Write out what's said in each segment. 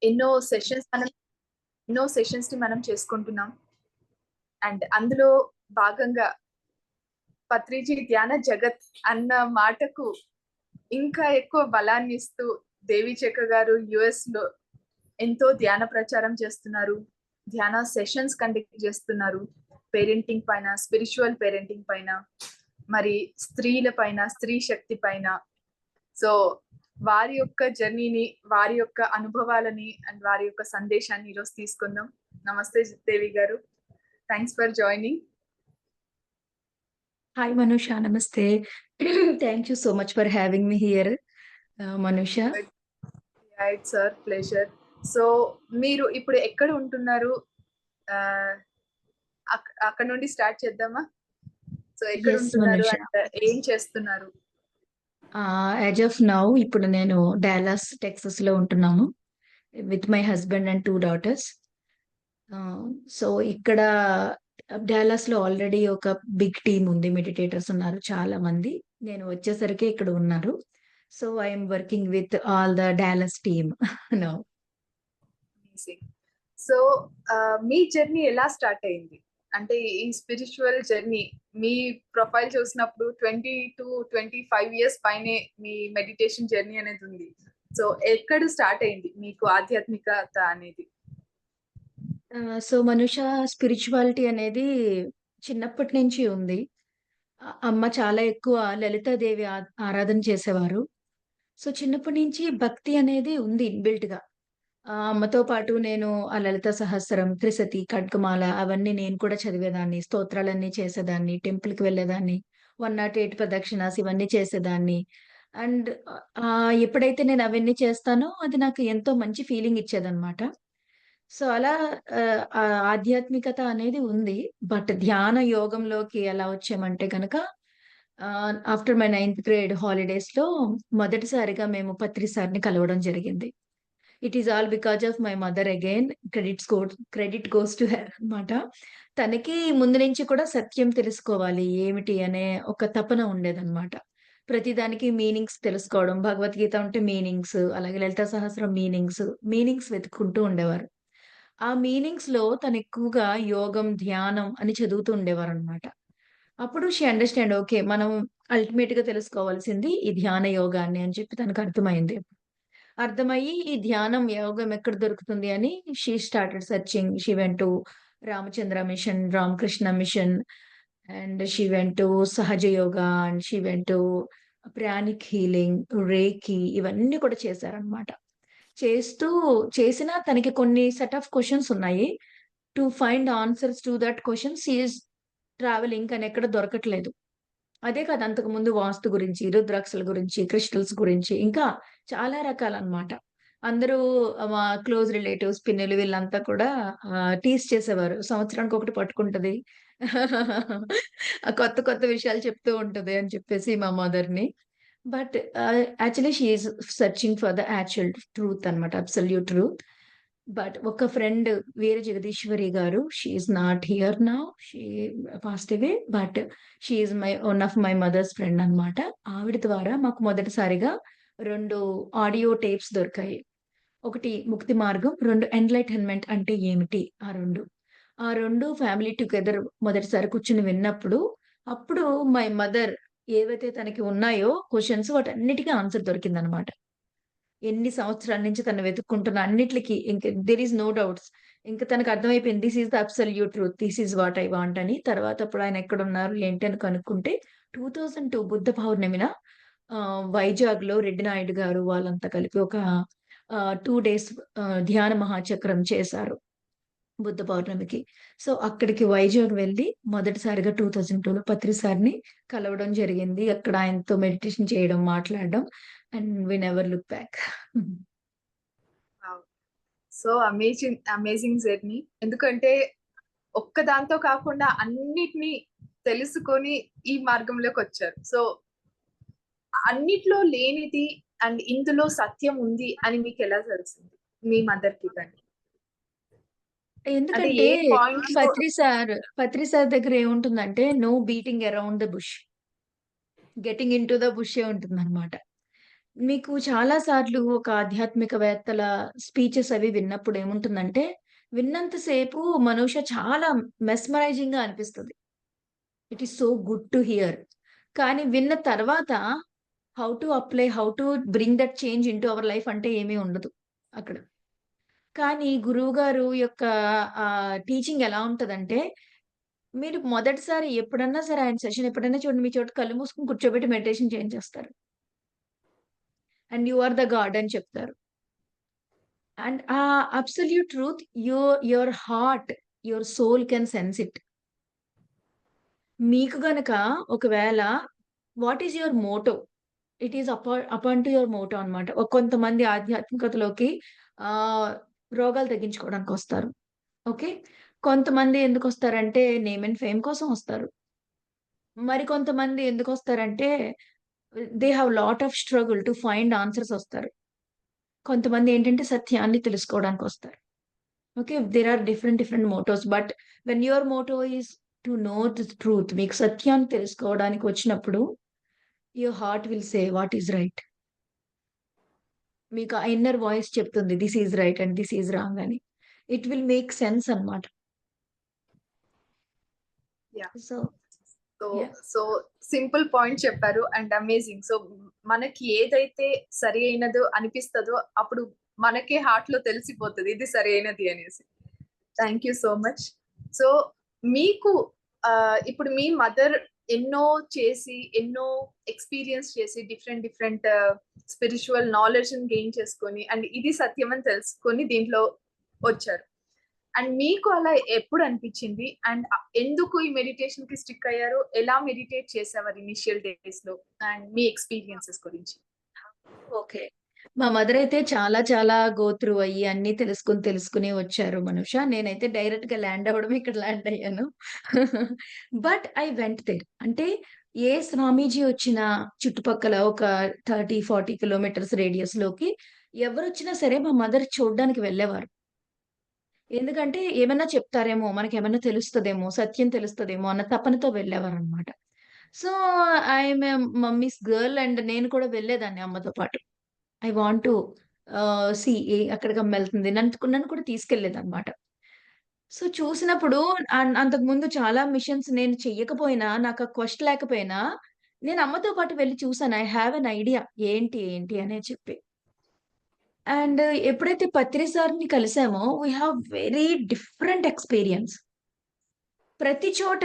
ఎన్నో సెషన్స్ మనం ఎన్నో సెషన్స్ ని మనం చేసుకుంటున్నాం. అండ్ అందులో భాగంగా పత్రిజీ ధ్యాన జగత్ అన్న మాటకు ఇంకా ఎక్కువ బలాన్ని ఇస్తూ దేవి చెక్క గారు యుఎస్ లో ఎంతో ధ్యాన ప్రచారం చేస్తున్నారు. ధ్యాన సెషన్స్ కండక్ట్ చేస్తున్నారు. పేరెంటింగ్ పైన, స్పిరిచువల్ పేరెంటింగ్ పైన, మరి స్త్రీల పైన, స్త్రీ శక్తి పైన. సో వారి యొక్క జర్నీని, వారి యొక్క అనుభవాలని అండ్ వారి యొక్క సందేశాన్ని ఈరోజు తీసుకుందాం. నమస్తే దేవి గారు, thanks for joining. Hi Manusha, namaste. Thank you so much for having me here, Manusha. It's our pleasure. So మీరు ఇప్పుడు ఎక్కడ ఉంటున్నారు? అక్కడ నుండి స్టార్ట్ చేద్దామా? సో ఎక్కడ Yes, ఉంటున్నారు Manusha. అండ్ ఏం చేస్తున్నారు? As of now, ఇప్పుడు నేను డాలస్ టెక్సస్ లో ఉంటున్నాము with my husband and 2 daughters. So ఇక్కడ డాలస్ లో ఆల్రెడీ ఒక బిగ్ టీమ్ ఉంది, మెడిటేటర్స్ ఉన్నారు చాలా మంది. నేను వచ్చేసరికి ఇక్కడ ఉన్నారు. So I'm working with all the Dallas team now. So me journey ఎలా స్టార్ట్ అయింది? అంటే ఈ స్పిరిచువల్ జర్నీ మీ ప్రొఫైల్ చూసినప్పుడు 20 to 25 years పైనే మీ మెడిటేషన్ జర్నీ అనేది ఉంది. సో ఎక్కడ స్టార్ట్ అయింది మీకు ఆధ్యాత్మికత అనేది? సో మనుష, స్పిరిచువాలిటీ అనేది చిన్నప్పటి నుంచి ఉంది. అమ్మ చాలా ఎక్కువ లలితాదేవి ఆరాధన చేసేవారు. సో చిన్నప్పటి నుంచి భక్తి అనేది ఉంది ఇన్‌బిల్ట్ గా. అమ్మతో పాటు నేను ఆ లలిత సహస్రం, త్రిశతి, ఖడ్గమాల అవన్నీ నేను కూడా చదివేదాన్ని. స్తోత్రాలన్నీ చేసేదాన్ని. టెంపుల్‌కి వెళ్ళేదాన్ని. 108 ప్రదక్షిణాస్ ఇవన్నీ చేసేదాన్ని. అండ్ ఎప్పుడైతే నేను అవన్నీ చేస్తానో అది నాకు ఎంతో మంచి ఫీలింగ్ ఇచ్చేదన్నమాట. సో అలా ఆధ్యాత్మికత అనేది ఉంది. బట్ ధ్యాన యోగంలోకి ఎలా వచ్చామంటే గనక ఆఫ్టర్ మై 9th గ్రేడ్ హాలిడేస్‌లో మొదటిసారిగా మేము పత్రి సార్‌ని కలవడం జరిగింది. It is all because of my mother again. Credit goes to her అన్నమాట. తనకి ముందు నుంచి కూడా సత్యం తెలుసుకోవాలి ఏమిటి అనే ఒక తపన ఉండేదన్నమాట. ప్రతిదానికి మీనింగ్స్ తెలుసుకోవడం. భగవద్గీత ఉంటే మీనింగ్స్, అలాగే లలిత సహస్రం మీనింగ్స్ వెతుక్కుంటూ ఉండేవారు. ఆ మీనింగ్స్‌లో తను ఎక్కువగా యోగం, ధ్యానం అని చదువుతూ ఉండేవారనమాట. అప్పుడు షీ అండర్‌స్టాండ్ ఓకే. మనం అల్టిమేట్‌గా తెలుసుకోవాల్సింది ఈ ధ్యాన యోగాన్ని అని చెప్పి తనకు అర్థమైంది. అర్థమయ్యి ఈ ధ్యానం, యోగం ఎక్కడ దొరుకుతుంది అని she started searching. She went to Ramachandra mission, Ramakrishna mission and she went to Sahaja yoga and she went to pranic healing, reiki ఇవన్నీ కూడా చేశారనమాట. చేసినా తనకి కొన్ని సెట్ ఆఫ్ క్వెషన్స్ ఉన్నాయి. To find answers to that questions she is travelling కానీ ఎక్కడ దొరకట్లేదు. అదే కాదు అంతకుముందు వాస్తు గురించి, రుద్రాక్షల గురించి, క్రిస్టల్స్ గురించి ఇంకా చాలా రకాలన్నమాట. అందరూ మా క్లోజ్ రిలేటివ్స్, పిన్నులు వీళ్ళంతా కూడా టీజ్ చేసేవారు. సంవత్సరానికి ఒకటి పట్టుకుంటది. కొత్త కొత్త విషయాలు చెప్తూ ఉంటది అని చెప్పేసి మా మదర్‌ని. But actually she is searching for the actual truth అన్నమాట. Absolute truth. బట్ ఒక friend Veera Jagadeeswari garu, she is not here now. She passed away. But she is one of my mother's friend అన్నమాట. ఆవిడ ద్వారా మాకు మొదటిసారిగా 2 ఆడియో టేప్స్ దొరికాయి. ఒకటి ముక్తి మార్గం, 2 ఎన్‌లైటన్‌మెంట్ అంటే ఏమిటి ఆ 2. ఆ 2 ఫ్యామిలీ టుగెదర్ మొదటిసారి కూర్చొని విన్నప్పుడు, అప్పుడు మై మదర్ ఏవైతే తనకి ఉన్నాయో క్వెషన్స్ వాటన్నిటికి ఆన్సర్ దొరికిందనమాట. ఎన్ని సంవత్సరాల నుంచి తను వెతుక్కుంటున్న అన్నిట్లికి ఇంక దేర్ ఈస్ నో డౌట్స్. ఇంక తనకు అర్థమైపోయింది. This is the absolute truth. This is what I want అని. తర్వాత అప్పుడు ఆయన ఎక్కడున్నారు ఏంటి అని కనుక్కుంటే 2002 బుద్ధ పౌర్ణమిన వైజాగ్‌లో రెడ్డి నాయుడు గారు వాళ్ళంతా కలిపి ఒక 2 డేస్ ధ్యాన మహాచక్రం చేశారు బుద్ధ పౌర్ణమికి. సో అక్కడికి వైజాగ్ వెళ్లి మొదటిసారిగా 2002లో పత్రి సార్‌ని కలవడం జరిగింది. అక్కడ ఆయనతో మెడిటేషన్ చేయడం, మాట్లాడడం and we never look back. So amazing journey. ఎందుకంటే ఒక్క దాంతో కాకుండా అన్నిటిని తెలుసుకొని ఈ మార్గంలోకి వచ్చారు. సో అన్నిట్లో లేనిది అండ్ ఇందులో సత్యం ఉంది అని మీకు ఎలా తెలిసింది మీ మదర్ కి? కానీ అంటే ఎందుకంటే ఏ పాయింట్ లో? పత్రి సార్ దగ్గర ఏముంటుందంటే no beating around the bush. Getting into the బుషే ఉంటుందన్నమాట. మీకు చాలా సార్లు ఒక ఆధ్యాత్మికవేత్తల స్పీచెస్ అవి విన్నప్పుడు ఏముంటుందంటే, విన్నంత సేపు మనూష చాలా మెస్మరైజింగ్‌గా అనిపిస్తది. It is so good to hear. కానీ విన్న తర్వాత how to apply, how to bring that change into our life అంటే ఏమీ ఉండదు అక్కడ. కానీ గురువుగారు యొక్క టీచింగ్ ఎలా ఉంటదంటే, మీరు మొదటిసారి ఎప్పుడన్నా సరే ఆయన సెషన్ ఎప్పుడైనా చూడండి, మీ చోట కళ్ళు మూసుకొని కూర్చోబెట్టి మెడిటేషన్ చేయించేస్తారు. And you are the god అని చెప్తారు. అండ్ ఆ absolute truth your heart, your soul can sense it. మీకు గనక ఒకవేళ what is your motto? It is upon to your motto అన్నమాట. కొంతమంది ఆధ్యాత్మికతలోకి ఆహ్, రోగాలు తగ్గించుకోవడానికొస్తారు. ఓకే. కొంతమంది ఎందుకొస్తారంటే నేమ్ అండ్ ఫేమ్ కోసం వస్తారు. మరికొంతమంది ఎందుకొస్తారంటే they have lot of struggle to find answers వస్తారు. కొంతమంది ఏంటంటే సత్యాన్ని తెలుసుకోవడానికొస్తారు. Okay. There are different mottos. But when your motto is to know the truth, మీకు సత్యాన్ని తెలుసుకోవడానికి వచ్చినప్పుడు your heart will say what is right. మీకు ఆ ఇన్నర్ వాయిస్ చెప్తుంది this is right and this is wrong అని. ఇట్ విల్ మేక్ సెన్స్ అన్నమాట. Yeah! So so, yeah! So simple point చెప్పారు అండ్ అమేజింగ్. సో, మనకి ఏదైతే సరి అయినదో అనిపిస్తదో అప్పుడు మనకే హార్ట్‌లో తెలిసిపోతది ఇది సరైనది అనేసి. Thank you so much. So, మీకు ఇప్పుడు మీ మదర్ ఎన్నో చేసి, ఎన్నో ఎక్స్‌పీరియన్స్ చేసి డిఫరెంట్ స్పిరిచ్యువల్ నాలెడ్జ్‌ని గెయిన్ చేసుకొని అండ్ ఇది సత్యం అని తెలుసుకొని దీంట్లో వచ్చారు. అండ్ మీకు అలా ఎప్పుడు అనిపించింది? అండ్ ఎందుకు ఈ మెడిటేషన్‌కి స్టిక్ అయ్యారు? ఎలా మెడిటేట్ చేసేవారు ఇనీషియల్ డేస్‌లో? అండ్ మీ ఎక్స్‌పీరియన్సెస్ గురించి? ఓకే. మా మదరయితే చాలా చాలా గో త్రూ అయ్యి అన్నీ తెలుసుకొని వచ్చారు మనూష. నేనైతే డైరెక్ట్‌గా ల్యాండ్ అవ్వడమే ఇక్కడ ల్యాండ్ అయ్యాను. But I went there. అంటే ఏ స్వామీజీ వచ్చినా చుట్టుపక్కల ఒక 30, 40 కిలోమీటర్స్ రేడియస్‌లోకి ఎవరొచ్చినా సరే మా మదర్ చూడ్డానికి వెళ్ళేవారు. ఎందుకంటే ఏమన్నా చెప్తారేమో, మనకేమన్నా తెలుస్తదేమో, సత్యం తెలుస్తదేమో అన్న తపనతో వెళ్ళేవారనమాట. So, I'm mummy's girl and నేను కూడా వెళ్ళేదాన్ని అమ్మతో పాటు. ఐ వాంట్ టు సీ అక్కడికి అమ్మెళ్తుంది. నన్ను కూడా తీసుకెళ్ళేదన్నమాట. సో, చూసినప్పుడు అంతకుముందు చాలా మిషన్స్ నేను చెయ్యకపోయినా, నాకు ఆ క్వెస్ట్ లేకపోయినా, నేను అమ్మతో పాటు వెళ్లి చూసాను. ఐ హావ్ ఎన్ ఐడియా ఏంటి అని చెప్పి. అండ్ ఎప్పుడైతే పత్రి సార్‌ని కలిసామో, we have very different experience. ప్రతి చోట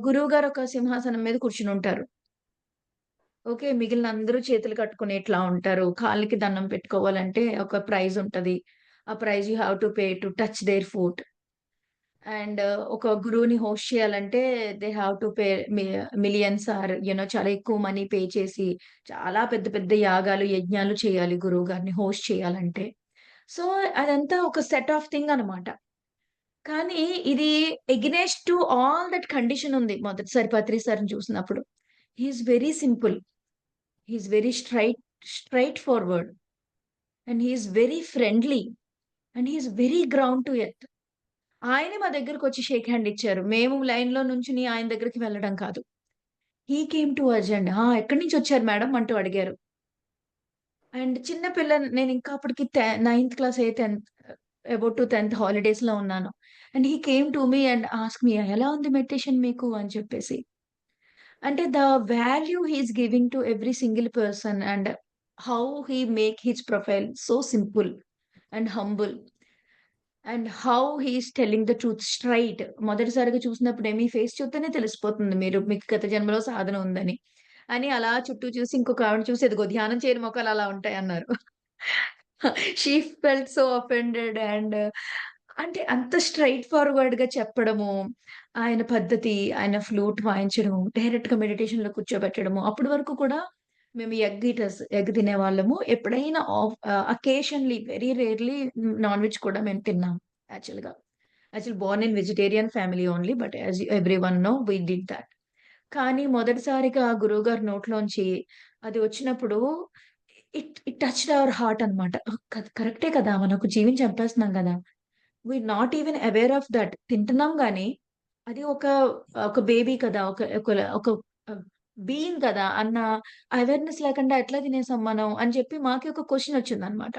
గురువుగారు ఒక సింహాసనం మీద కూర్చొనుంటారు. ఓకే. మిగిలిన అందరూ చేతులు కట్టుకొని ఇట్లా ఉంటారు. కాళ్ళకి దండం పెట్టుకోవాలంటే ఒక ప్రైజ్ ఉంటది. ఆ prize you have to pay to touch their foot. And ఒక గురువుని హోస్ట్ చేయాలంటే దే హావ్ టు పే మి మిలియన్స్ ఆర్ చాలా ఎక్కువ మనీ పే చేసి చాలా పెద్ద పెద్ద యాగాలు, యజ్ఞాలు చేయాలి గురువు గారిని హోస్ట్ చేయాలంటే. సో, అదంతా ఒక సెట్ ఆఫ్ థింగ్ అనమాట. కానీ ఇది against to all that condition ఉంది మొదటిసారి పత్రి సార్‌ని చూసినప్పుడు. He is very simple. He is very straight forward. And he is very friendly. And he is very ground to earth. ఆయనే మా దగ్గరకొచ్చి షేక్ హ్యాండ్ ఇచ్చారు. మేము లైన్‌లో నుంచుని ఆయన దగ్గరికి వెళ్ళడం కాదు. He came to us and ఎక్కడి నుంచొచ్చారు మేడమ్ అంటూ అడిగారు. అండ్ చిన్న పిల్లని నేనింకా అప్పటికి నైన్త్ క్లాసే 10థ్ హాలిడేస్‌లో ఉన్నాను. And he came to me and asked me ఎలా ఉంది మెడిటేషన్ మీకు అని చెప్పేసి. అంటే the value he is giving to every single person and how he make his profile so simple and humble. And how he is telling the truth straight. మొదటిసారిగా చూసినప్పుడే మీ face చూస్తేనే తెలిసిపోతుంది మీకు గత జన్మలో సాధన ఉందని. అని అలా చుట్టూ చూసి ఇంకొక ఆవిడని చూసి ఇదిగో ధ్యానం చేయని మొఖాలు అలా ఉంటాయన్నారు. She felt so offended and అంటే అంత స్ట్రెయిట్ ఫార్వర్డ్‌గా చెప్పడము, ఆయన పద్ధతి, ఆయన ఫ్లూట్ వాయించడము, డైరెక్ట్‌గా మెడిటేషన్‌లో కూర్చోబెట్టడము. అప్పటి వరకు కూడా మేము ఎగ్ తినేవాళ్ళము. ఎప్పుడైనా occasionally very rarely non veg కూడా మేము తిన్నాం యాక్చువల్‌గా. Born in vegetarian family only. But as everyone know we did that. కానీ మొదటిసారిగా గురువుగారి నోట్లోంచి అది వచ్చినప్పుడు ఇట్ టచ్డ్ అవర్ హార్ట్ అన్నమాట. కరెక్టే కదా! మనం ఒక జీవిని చంపేస్తున్నాం గదా! We not even aware of that. తింటున్నాం గానీ, అది ఒక బేబీ కదా! ఒక ఒక ఒక బీయింగ్ కదా అన్న అవేర్‌నెస్ లేకుండా ఎట్లా తినేసాం మనం అని చెప్పి మాకే ఒక క్వెషన్ వచ్చిందనమాట.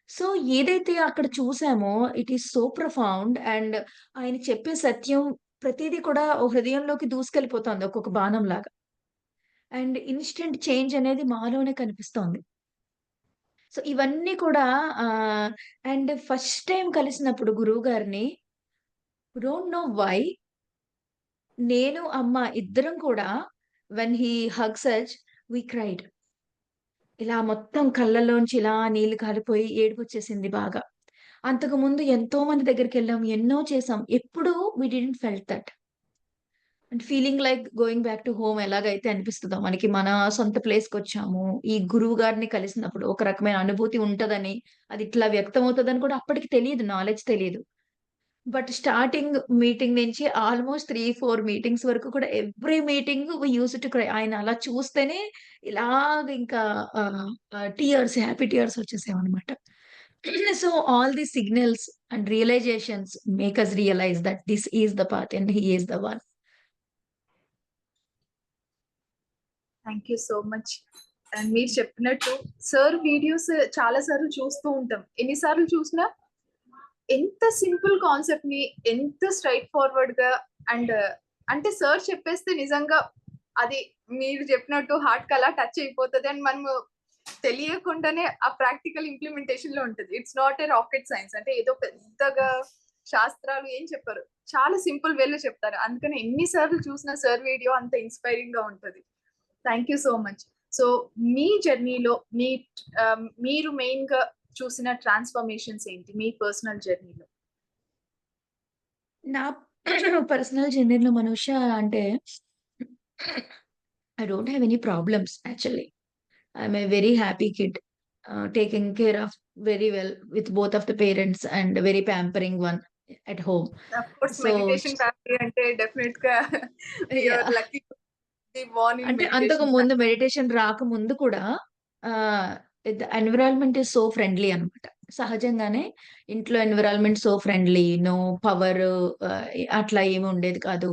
సో, ఏదైతే అక్కడ చూసామో it is so profound and ఆయన చెప్పే సత్యం ప్రతీదీ కూడా ఓ హృదయంలోకి దూసుకెళ్ళిపోతోంది ఒక్కొక్క బాణంలాగా. అండ్ ఇన్‌స్టంట్ చేంజ్ అనేది మాలోనే కనిపిస్తోంది. సో, ఇవన్నీ కూడా ఆహ్, అండ్ ఫస్ట్ టైమ్ కలిసినప్పుడు గురువుగారిని డోంట్ నో వై నేను, అమ్మ ఇద్దరం కూడా when he hugs us we cried. ఇలా మొత్తం కళ్ళలోంచి ఇలా నీళ్లు కారిపోయి ఏడుపొచ్చేసింది బాగా. అంతకుముందు ఎంతో మంది దగ్గరికెళ్ళాం. ఎన్నో చేసాం. ఎప్పుడు we didn't felt that. And feeling like going back to home ఎలాగైతే అనిపిస్తదో మనకి మన సొంత ప్లేస్‌కొచ్చాము. ఈ గురువు గారిని కలిసినప్పుడు ఒక రకమైన అనుభూతి ఉంటదని, అది ఇట్లా వ్యక్తమవుతదని కూడా అప్పటికి తెలీదు. నాలెడ్జ్ తెలీదు. బట్ స్టార్టింగ్ మీటింగ్ నుంచి ఆల్‌మోస్ట్ 3, 4 మీటింగ్స్ వరకు కూడా every meeting we used to cry. ఆయన అలా చూస్తేనే ఇలాగ ఇంకా టియర్స్ హ్యాపీ టియర్స్ వచ్చేసేవన్నమాట. So all the signals and realisations make us realise that this is the path and he is the one. Thank you so much. And మీరు చెప్పినట్టు sir videos చాలా సార్లు చూస్తూ ఉంటాం. ఎన్నిసార్లు చూసినా ఎంత సింపుల్ కాన్సెప్ట్ ని ఎంత స్ట్రైట్ ఫార్వర్డ్ గా అండ్ అంటే సార్ చెప్పేస్తే నిజంగా అది మీరు చెప్పినట్టు హార్ట్ కి అలా టచ్ అయిపోతుంది అండ్ మనము తెలియకుండానే ఆ ప్రాక్టికల్ ఇంప్లిమెంటేషన్ లో ఉంటుంది. It's not a rocket science, అంటే ఏదో పెద్దగా శాస్త్రాలు ఏం చెప్పారు, చాలా సింపుల్ వేలో చెప్తారు. అందుకని ఎన్నిసార్లు చూసిన సార్ వీడియో అంత ఇన్స్పైరింగ్ గా ఉంటుంది. Thank you so much. So మీ జర్నీలో మీరు మెయిన్ గా చూసిన ట్రాన్స్ఫర్మేషన్స్ ఏంటి మీ పర్సనల్ జర్నీలో? నా పర్సనల్ జర్నీలో మనూష అంటే I don't have any problems actually. I'm a very happy kid. Taking care of very well with both of the parents and very pampering one at home. Of course so meditation family అంటే definite గా you are yeah! Lucky to be born in అంటే అంతకు meditation ముందు family. Meditation రాకముందు కూడా ah, the environment is so friendly అన్నమాట. సహజంగానే ఇంట్లో environment so friendly. No power అట్లా ఏమి ఉండేది కాదు.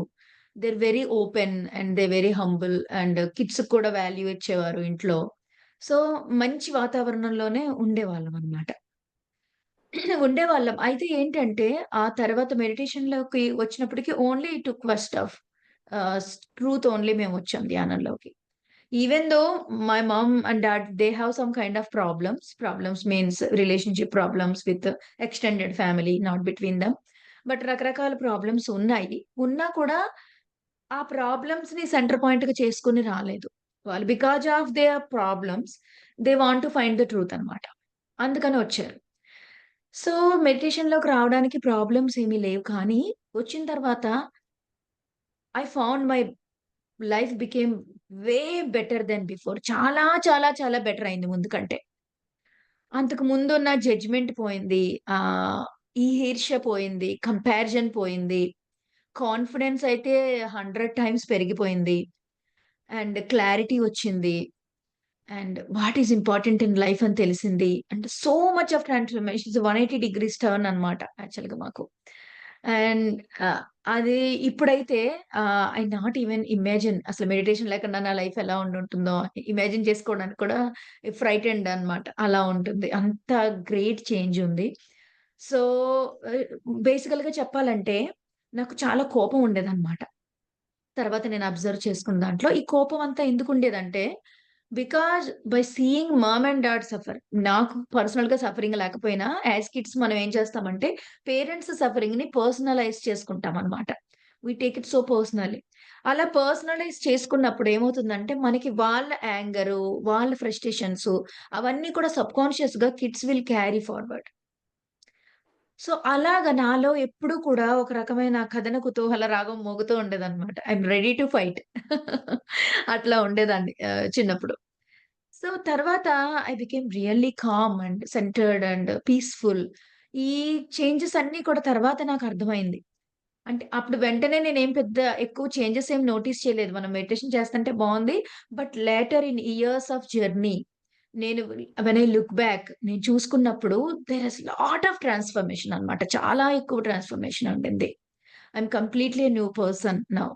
They are very open and they very humble and కిడ్స్‌కి కూడా వాల్యూ ఇచ్చేవారు ఇంట్లో. సో, మంచి వాతావరణంలోనే ఉండేవాళ్ళమన్నమాట. ఉండేవాళ్ళం. అయితే ఏంటంటే, ఆ తర్వాత మెడిటేషన్‌లోకి వచ్చినప్పటికి only it took first of truth only మేమొచ్చాం ధ్యానంలోకి. Even though my mom and dad they have some kind of problems. Problems means relationship problems with extended family not between them. But రకరకాల ప్రాబ్లమ్స్ ఉన్నాయి. ఉన్నా కూడా ఆ ప్రాబ్లమ్స్‌ని centre పాయింట్‌గా చేసుకొని రాలేదు. వాళ్ళు because of their problems they want to find the truth అన్నమాట. అందుకని వచ్చారు. సో, మెడిటేషన్‌లోకి రావడానికి ప్రాబ్లమ్స్ ఏమీ లేవు. కానీ వచ్చిన తర్వాత I found my life became way better than before. చాలా చాలా చాలా బెటర్ అయింది ముందు కంటే. అంతకు ముందున్న జడ్జ్‌మెంట్ పోయింది. ఆహ్, ఈ ఈర్ష్య పోయింది. కంపారిజన్ పోయింది. కాన్ఫిడెన్స్ అయితే 100 టైమ్స్ పెరిగిపోయింది. అండ్ క్లారిటీ వచ్చింది. And what is important in life అని తెలిసింది. అంటే so much of transformations 180 degrees turn అన్నమాట యాక్చువల్‌గా మాకు. అండ్ ఆహ్, అది ఇప్పుడైతే ఐ నాట్ ఈవెన్ ఇమాజిన్ అసలు మెడిటేషన్ లేకుండా నా లైఫ్ ఎలా ఉండుంటుందో ఇమాజిన్ చేసుకోవడానికి కూడా ఫ్రైటెండ్ అన్నమాట. అలా ఉంటుంది. అంత గ్రేట్ చేంజ్ ఉంది. సో, ఆహ్, బేసికల్‌గా చెప్పాలంటే నాకు చాలా కోపం ఉండేదన్నమాట. తర్వాత నేను అబ్జర్వ్ చేసుకున్న దాంట్లో ఈ కోపం అంతా ఎందుకుండేదంటే because by seeing mom and dad suffer. నాకు పర్సనల్‌గా సఫరింగ్ లేకపోయినా యాస్ కిడ్స్ మనం ఏం చేస్తామంటే పేరెంట్స్ సఫరింగ్‌ని పర్సనలైజ్ చేసుకుంటామనమాట. We take it so personally. అలా పర్సనలైజ్ చేసుకున్నప్పుడు ఏమవుతుందంటే మనకి వాళ్ళ యాంగరు, వాళ్ళ ఫ్రస్ట్రేషన్స్ అవన్నీ కూడా సబ్‌కాన్షియస్‌గా kids will carry forward. So, అలాగా నాలో ఎప్పుడూ కూడా ఒక రకమైన కథన కుతూహల రాగం మోగుతూ ఉండేదనమాట. I'm ready to fight. అట్లా ఉండేదాన్ని చిన్నప్పుడు. సో, తర్వాత I became really calm and centered and peaceful. ఈ చేంజెస్ అన్నీ కూడా తర్వాత నాకర్థమైంది. అంటే అప్పుడు వెంటనే నేనేం పెద్ద ఎక్కువ చేంజెస్ ఏమి నోటీస్ చేయలేదు. మనం మెడిటేషన్ చేస్తంటే బావుంది. But later in years of journey నేను వెన్ ఐ లుక్ బ్యాక్ నేను చూసుకున్నప్పుడు there is lot of transformation అన్నమాట. చాలా ఎక్కువ ట్రాన్స్‌ఫర్మేషన్ ఉండింది. I am completely new person now.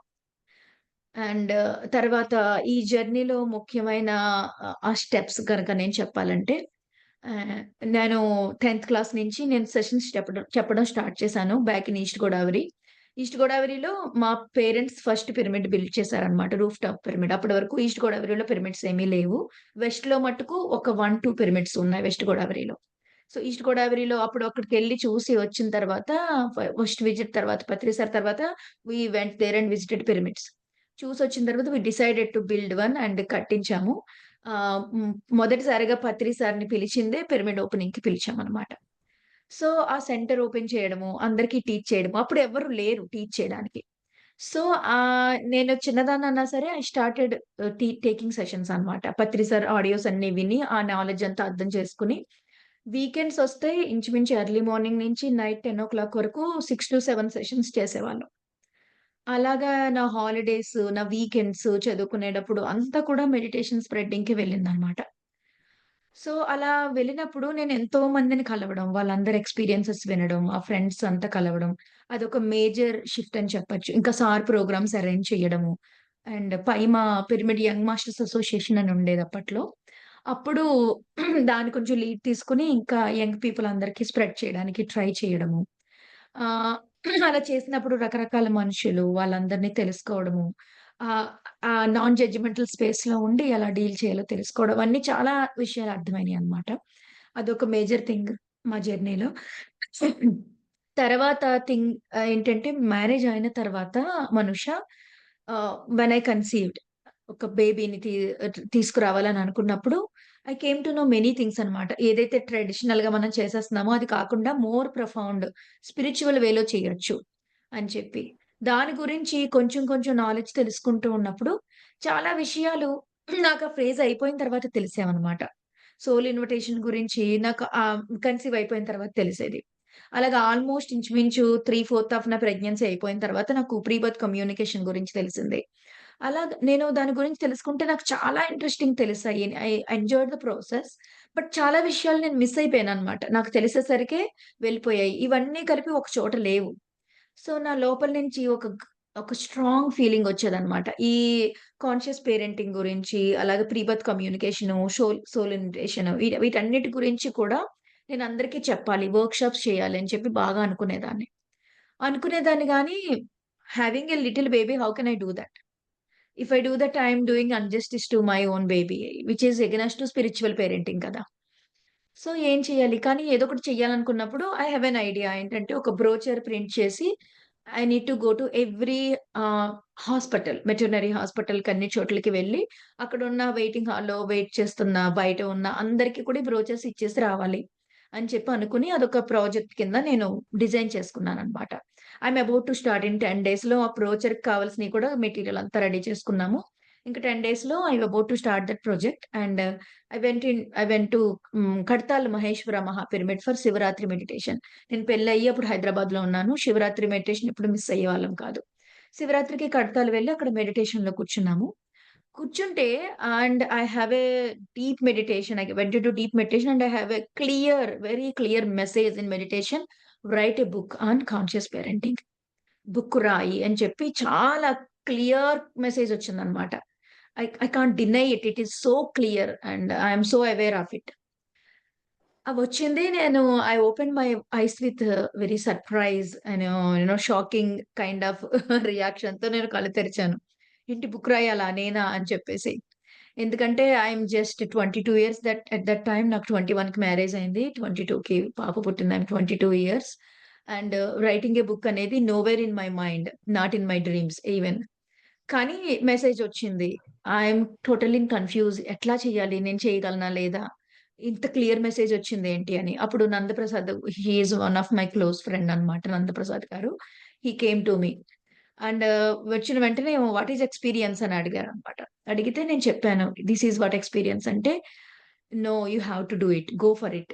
And తర్వాత ఈ జర్నీలో ముఖ్యమైన ఆ స్టెప్స్ గనక నేను చెప్పాలంటే ఆహ్, నేను 10థ్ క్లాస్ నుంచి నేను సెషన్స్ చెప్పడం చెప్పడం స్టార్ట్ చేశాను back in east Godavari. East గోదావరిలో మా పేరెంట్స్ ఫస్ట్ పిరమిడ్ బిల్డ్ చేశారనమాట. Roof top pyramid. అప్పటి వరకు ఈస్ట్ గోదావరిలో పిరమిడ్స్ ఏమీ లేవు. వెస్ట్‌లో మట్టుకు ఒక 1, 2 పిరమిడ్స్ ఉన్నాయి వెస్ట్ గోదావరిలో. సో, ఈస్ట్ గోదావరిలో అప్పుడు అక్కడికెళ్లి చూసి వచ్చిన తర్వాత ఫస్ట్ విజిట్ తర్వాత పత్రిసార్ తర్వాత we went there and visited pyramids. చూసొచ్చిన తర్వాత we decided to build one and కట్టించాము. మొదటిసారిగా పత్రి సార్‌ని పిలిచిందే పిరమిడ్ ఓపెనింగ్‌కి పిలిచామనమాట. సో, ఆ సెంటర్ ఓపెన్ చేయడము, అందరికి టీచ్ చేయడము. అప్పుడు ఎవ్వరు లేరు టీచ్ చేయడానికి. సో, నేను చిన్నదాన్నన్నా సరే ఐ స్టార్టెడ్ టేకింగ్ సెషన్స్ అన్నమాట. పత్రి సార్ ఆడియోస్ అన్నీ విని, ఆ నాలెడ్జ్ అంతా అర్థం చేసుకొని, వీకెండ్స్ ఒస్తే ఇంచుమించు ఎర్లీ మార్నింగ్ నుంచి నైట్ 10:00 వరకు 6-7 సెషన్స్ చేసేవాళ్ళం. అలాగా నా హాలిడేస్, నా వీకెండ్స్ చదువుకునేటప్పుడు అంతా కూడా మెడిటేషన్ స్ప్రెడ్డింగ్‌కి వెళ్ళిందన్నమాట. సో, అలా వెళ్ళినప్పుడు నేనెంతో మందిని కలవడం, వాళ్ళందరి ఎక్స్‌పీరియన్సెస్ వినడం, ఆ ఫ్రెండ్స్ అంతా కలవడం. అదొక మేజర్ షిఫ్ట్ అని చెప్పొచ్చు. ఇంకా సార్ ప్రోగ్రామ్స్ అరేంజ్ చేయడము. అండ్ మా పిరమిడ్ యంగ్ మాస్టర్స్ అసోసియేషన్ అని ఉండేది అప్పట్లో. అప్పుడు దాన్ని కొంచెం లీడ్ తీసుకొని ఇంకా యంగ్ పీపుల్ అందరికి స్ప్రెడ్ చేయడానికి ట్రై చేయడము. ఆహ్, అలా చేసినప్పుడు రకరకాల మనుషులు వాళ్ళందరిని తెలుసుకోవడము. ఆహ్, ఆ నాన్ జడ్జిమెంటల్ స్పేస్‌లో ఉండి ఎలా డీల్ చేయాలో తెలుసుకోవడం అన్నీ చాలా విషయాలు అర్థమైనాయన్నమాట. అదొక మేజర్ థింగ్ మా జర్నీలో. తర్వాత ఏంటంటే మ్యారేజ్ అయిన తర్వాత మనూష వెన్ ఐ కన్సీవ్డ్ ఒక బేబీని తీసుకురావాలని అనుకున్నప్పుడు I came to know many things అన్నమాట. ఏదైతే ట్రెడిషనల్‌గా మనం చేసేస్తున్నామో అది కాకుండా మోర్ ప్రొఫౌండ్ స్పిరిచ్యువల్ వేలో చేయొచ్చు అని చెప్పి. దాని గురించి కొంచెం కొంచెం నాలెడ్జ్ తెలుసుకుంటూ ఉన్నప్పుడు చాలా విషయాలు నాకు ఆ ఫేజ్ అయిపోయిన తర్వాత తెలిసావన్నమాట. సోల్ ఇన్విటేషన్ గురించి నాకు కన్సీవ్ అయిపోయిన తర్వాత తెలిసేది. అలాగా ఆల్‌మోస్ట్ ఇంచుమించు 3/4 ఆఫ్ నా ప్రెగ్నెన్సీ అయిపోయిన తర్వాత నాకు ప్రీ బర్త్ కమ్యూనికేషన్ గురించి తెలిసింది. నేను దాని గురించి తెలుసుకుంటే నాకు చాలా ఇంట్రెస్టింగ్ తెలిసాయి. I enjoyed the process. But చాలా విషయాలు నేను మిస్ అయిపోయానన్నమాట. నాకు తెలిసేసరికే వెళ్ళిపోయాయి. ఇవన్నీ కలిపి ఒక చోట లేవు. సో, నా లోపల నుంచి ఒక స్ట్రాంగ్ ఫీలింగ్ వచ్చేదన్నమాట. ఈ కాన్షియస్ పేరెంటింగ్ గురించి, అలాగే pre birth communication, soul invitation వీటన్నిటి గురించి కూడా నేను అందరికీ చెప్పాలి. వర్క్‌షాప్స్ చేయాలి అని చెప్పి బాగా అనుకునేదాన్ని. అనుకునేదాన్ని గానీ, having a little baby how can I do that? If I do that I am doing unjustice to my own baby which is against to spiritual parenting కదా! సో, ఏం చేయాలి? కానీ ఏదో ఒకటి చేయాలనుకున్నప్పుడు ఐ హావ్ ఎన్ ఐడియా. ఏంటంటే ఒక brochure print చేసి I need to go to every ఆహ్, వెటర్నరీ హాస్పిటల్‌కి అన్ని చోట్లకి వెళ్లి అక్కడున్న వెయిటింగ్ హాల్‌లో వెయిట్ చేస్తున్న, బయట ఉన్న అందరికి కూడా ఈ బ్రోచర్స్ ఇచ్చేసి రావాలి. అని చెప్పి అనుకుని అదొక ప్రాజెక్ట్ కింద నేను డిజైన్ చేసుకున్నాననమాట. I'm about to start in 10 డేస్‌లో ఆ బ్రోచర్‌కి కావాల్సినయి కూడా మెటీరియల్ అంతా రెడీ చేసుకున్నాము. ఇంక 10 డేస్‌లో about to start that project and I went to Kadthal Maheshwara మహా పిరమిడ్ ఫర్ శివరాత్రి మెడిటేషన్. నేను పెళ్లయ్యి అప్పుడు హైదరాబాద్‌లో ఉన్నాను. శివరాత్రి మెడిటేషన్ ఎప్పుడు మిస్ అయ్యేవాళ్ళం కాదు. శివరాత్రికి కడతాల్ వెళ్లి అక్కడ మెడిటేషన్‌లో కూర్చున్నాము. కూర్చుంటే and I have a deep meditation. I went into deep meditation and I have a very clear message in meditation. Right a book on conscious parenting. Book రాయి అని చెప్పి చాలా క్లియర్ మెసేజ్ వచ్చిందన్నమాట. I can't deny it. It is so clear and I am so aware of it. అవొచ్చింది. I opened my eyes with very surprise and shocking kind of రియాక్షన్‌తో నేను కళ్ళు తెరిచాను. ఏంటి బుక్ రాయాలా? నేనా? అని చెప్పేసి. ఎందుకంటే I'm just 22 years at that time నాకు 21కి మ్యారేజ్ అయింది. 22కి పాప పుట్టింది. I'm 22 years. And writing a book అనేది nowhere in my mind. Not in my dreams even. కానీ మెసేజొచ్చింది. I'm totally in confuse. ఎట్లా చేయాలి? నేను చేయగలనా? లేదా? ఇంత క్లియర్ మెసేజొచ్చిందేంటి అని. అప్పుడు Nandaprasad he is one of my close friend అన్నమాట Nandaprasad garu. He came to me. And వచ్చిన వెంటనే వాట్ ఈస్ ఎక్స్‌పీరియన్స్ అని అడిగారన్నమాట. అడిగితే నేను చెప్పాను. థిస్ ఈస్ వాట్ ఎక్స్‌పీరియన్స్ అంటే, "no you have to do it. Go for it.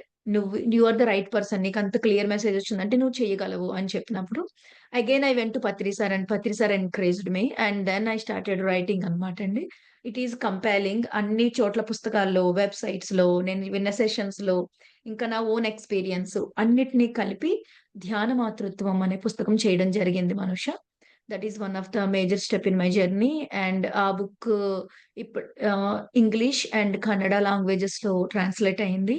You are the right person. నీకంత clear message వచ్చిందంటే నువ్వు చేయగలవు" అని చెప్పినప్పుడు again I went to Patri sir and Patri sir encouraged me and then I started writing అన్నమాట అండి. It is compiling అన్ని చోట్ల పుస్తకాల్లో, వెబ్‌సైట్స్‌లో, నేను విన్న సెషన్స్‌లో, ఇంకా నా ఓన్ ఎక్స్‌పీరియన్స్ అన్నిటిని కలిపి 'ధ్యాన మాతృత్వం' అనే పుస్తకం చేయడం జరిగింది Manusha. That is one of the major step in my journey. And ఆ బుక్ ఇప్పుడు ఇంగ్లీష్ అండ్ కన్నడ లాంగ్వేజెస్ లో ట్రాన్స్లేట్ అయింది.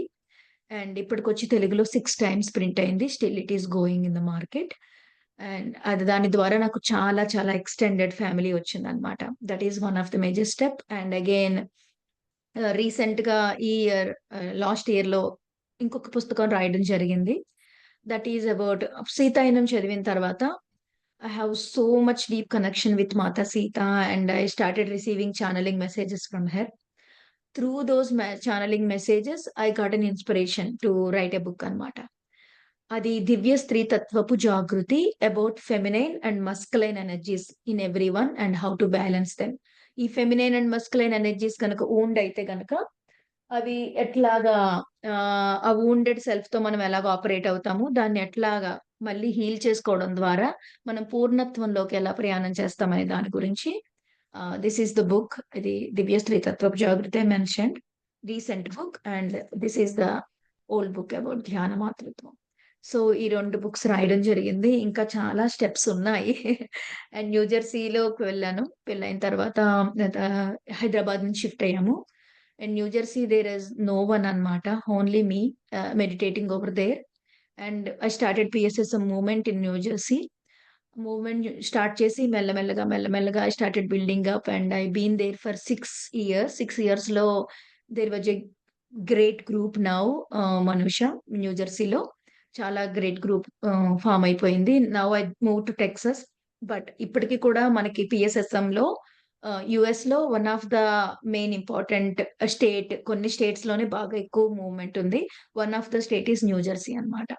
అండ్ ఇప్పటికొచ్చి తెలుగులో 6 టైమ్స్ ప్రింట్ అయింది. Still it is going in the market. And అది దాని ద్వారా నాకు చాలా చాలా ఎక్స్టెండెడ్ ఫ్యామిలీ వచ్చిందనమాట. That is one of the major step. And again recent గా ఈ ఇయర్ లాస్ట్ ఇయర్ లో ఇంకొక పుస్తకం రాయడం జరిగింది. దట్ ఈస్ అబౌట్ సీతాయనం చదివిన తర్వాత I have so much deep connection with Mata Sita, and I started receiving channeling messages from her. Through those channeling messages, I got an inspiration to write a book అనమాట. అది దివ్య స్త్రీ తత్వపు జాగృతి about feminine and masculine energies in every one and how to balance them. ఈ feminine and masculine energies కనుక owned అయితే కనుక అవి ఎట్లాగా ఆ వూండెడ్ సెల్ఫ్ తో మనం ఎలాగ ఆపరేట్ అవుతాము, దాన్ని ఎట్లాగా మళ్ళీ హీల్ చేసుకోవడం ద్వారా మనం పూర్ణత్వంలోకి ఎలా ప్రయాణం చేస్తామనే దాని గురించి దిస్ ఈస్ ద బుక్. ఇది దివ్య స్త్రీ తత్వపు జాగృతి mentioned recent book, and this is the old book about ధ్యాన మాతృత్వం. సో ఈ 2 బుక్స్ రాయడం జరిగింది. ఇంకా చాలా స్టెప్స్ ఉన్నాయి. అండ్ న్యూ జెర్సీలోకి వెళ్ళాను. పెళ్ళైన తర్వాత హైదరాబాద్ నుంచి షిఫ్ట్ అయ్యాము. In New Jersey, there is no one anmata, only me meditating over there. And I started PSSM movement in New Jersey. Movement start chesi mella mellaga I started building up, and I've been there for 6 years. 6 years lo there was a great group now, Manusha, New Jersey lo. చాలా great group form అయిపోయింది. Now I move to Texas. But ఇప్పటికి కూడా మనకి PSSM లో US లో one of the main important state. కొన్ని states లోనే బాగా ఎక్కువ మూవ్మెంట్ ఉంది. One of the state is New Jersey అన్నమాట.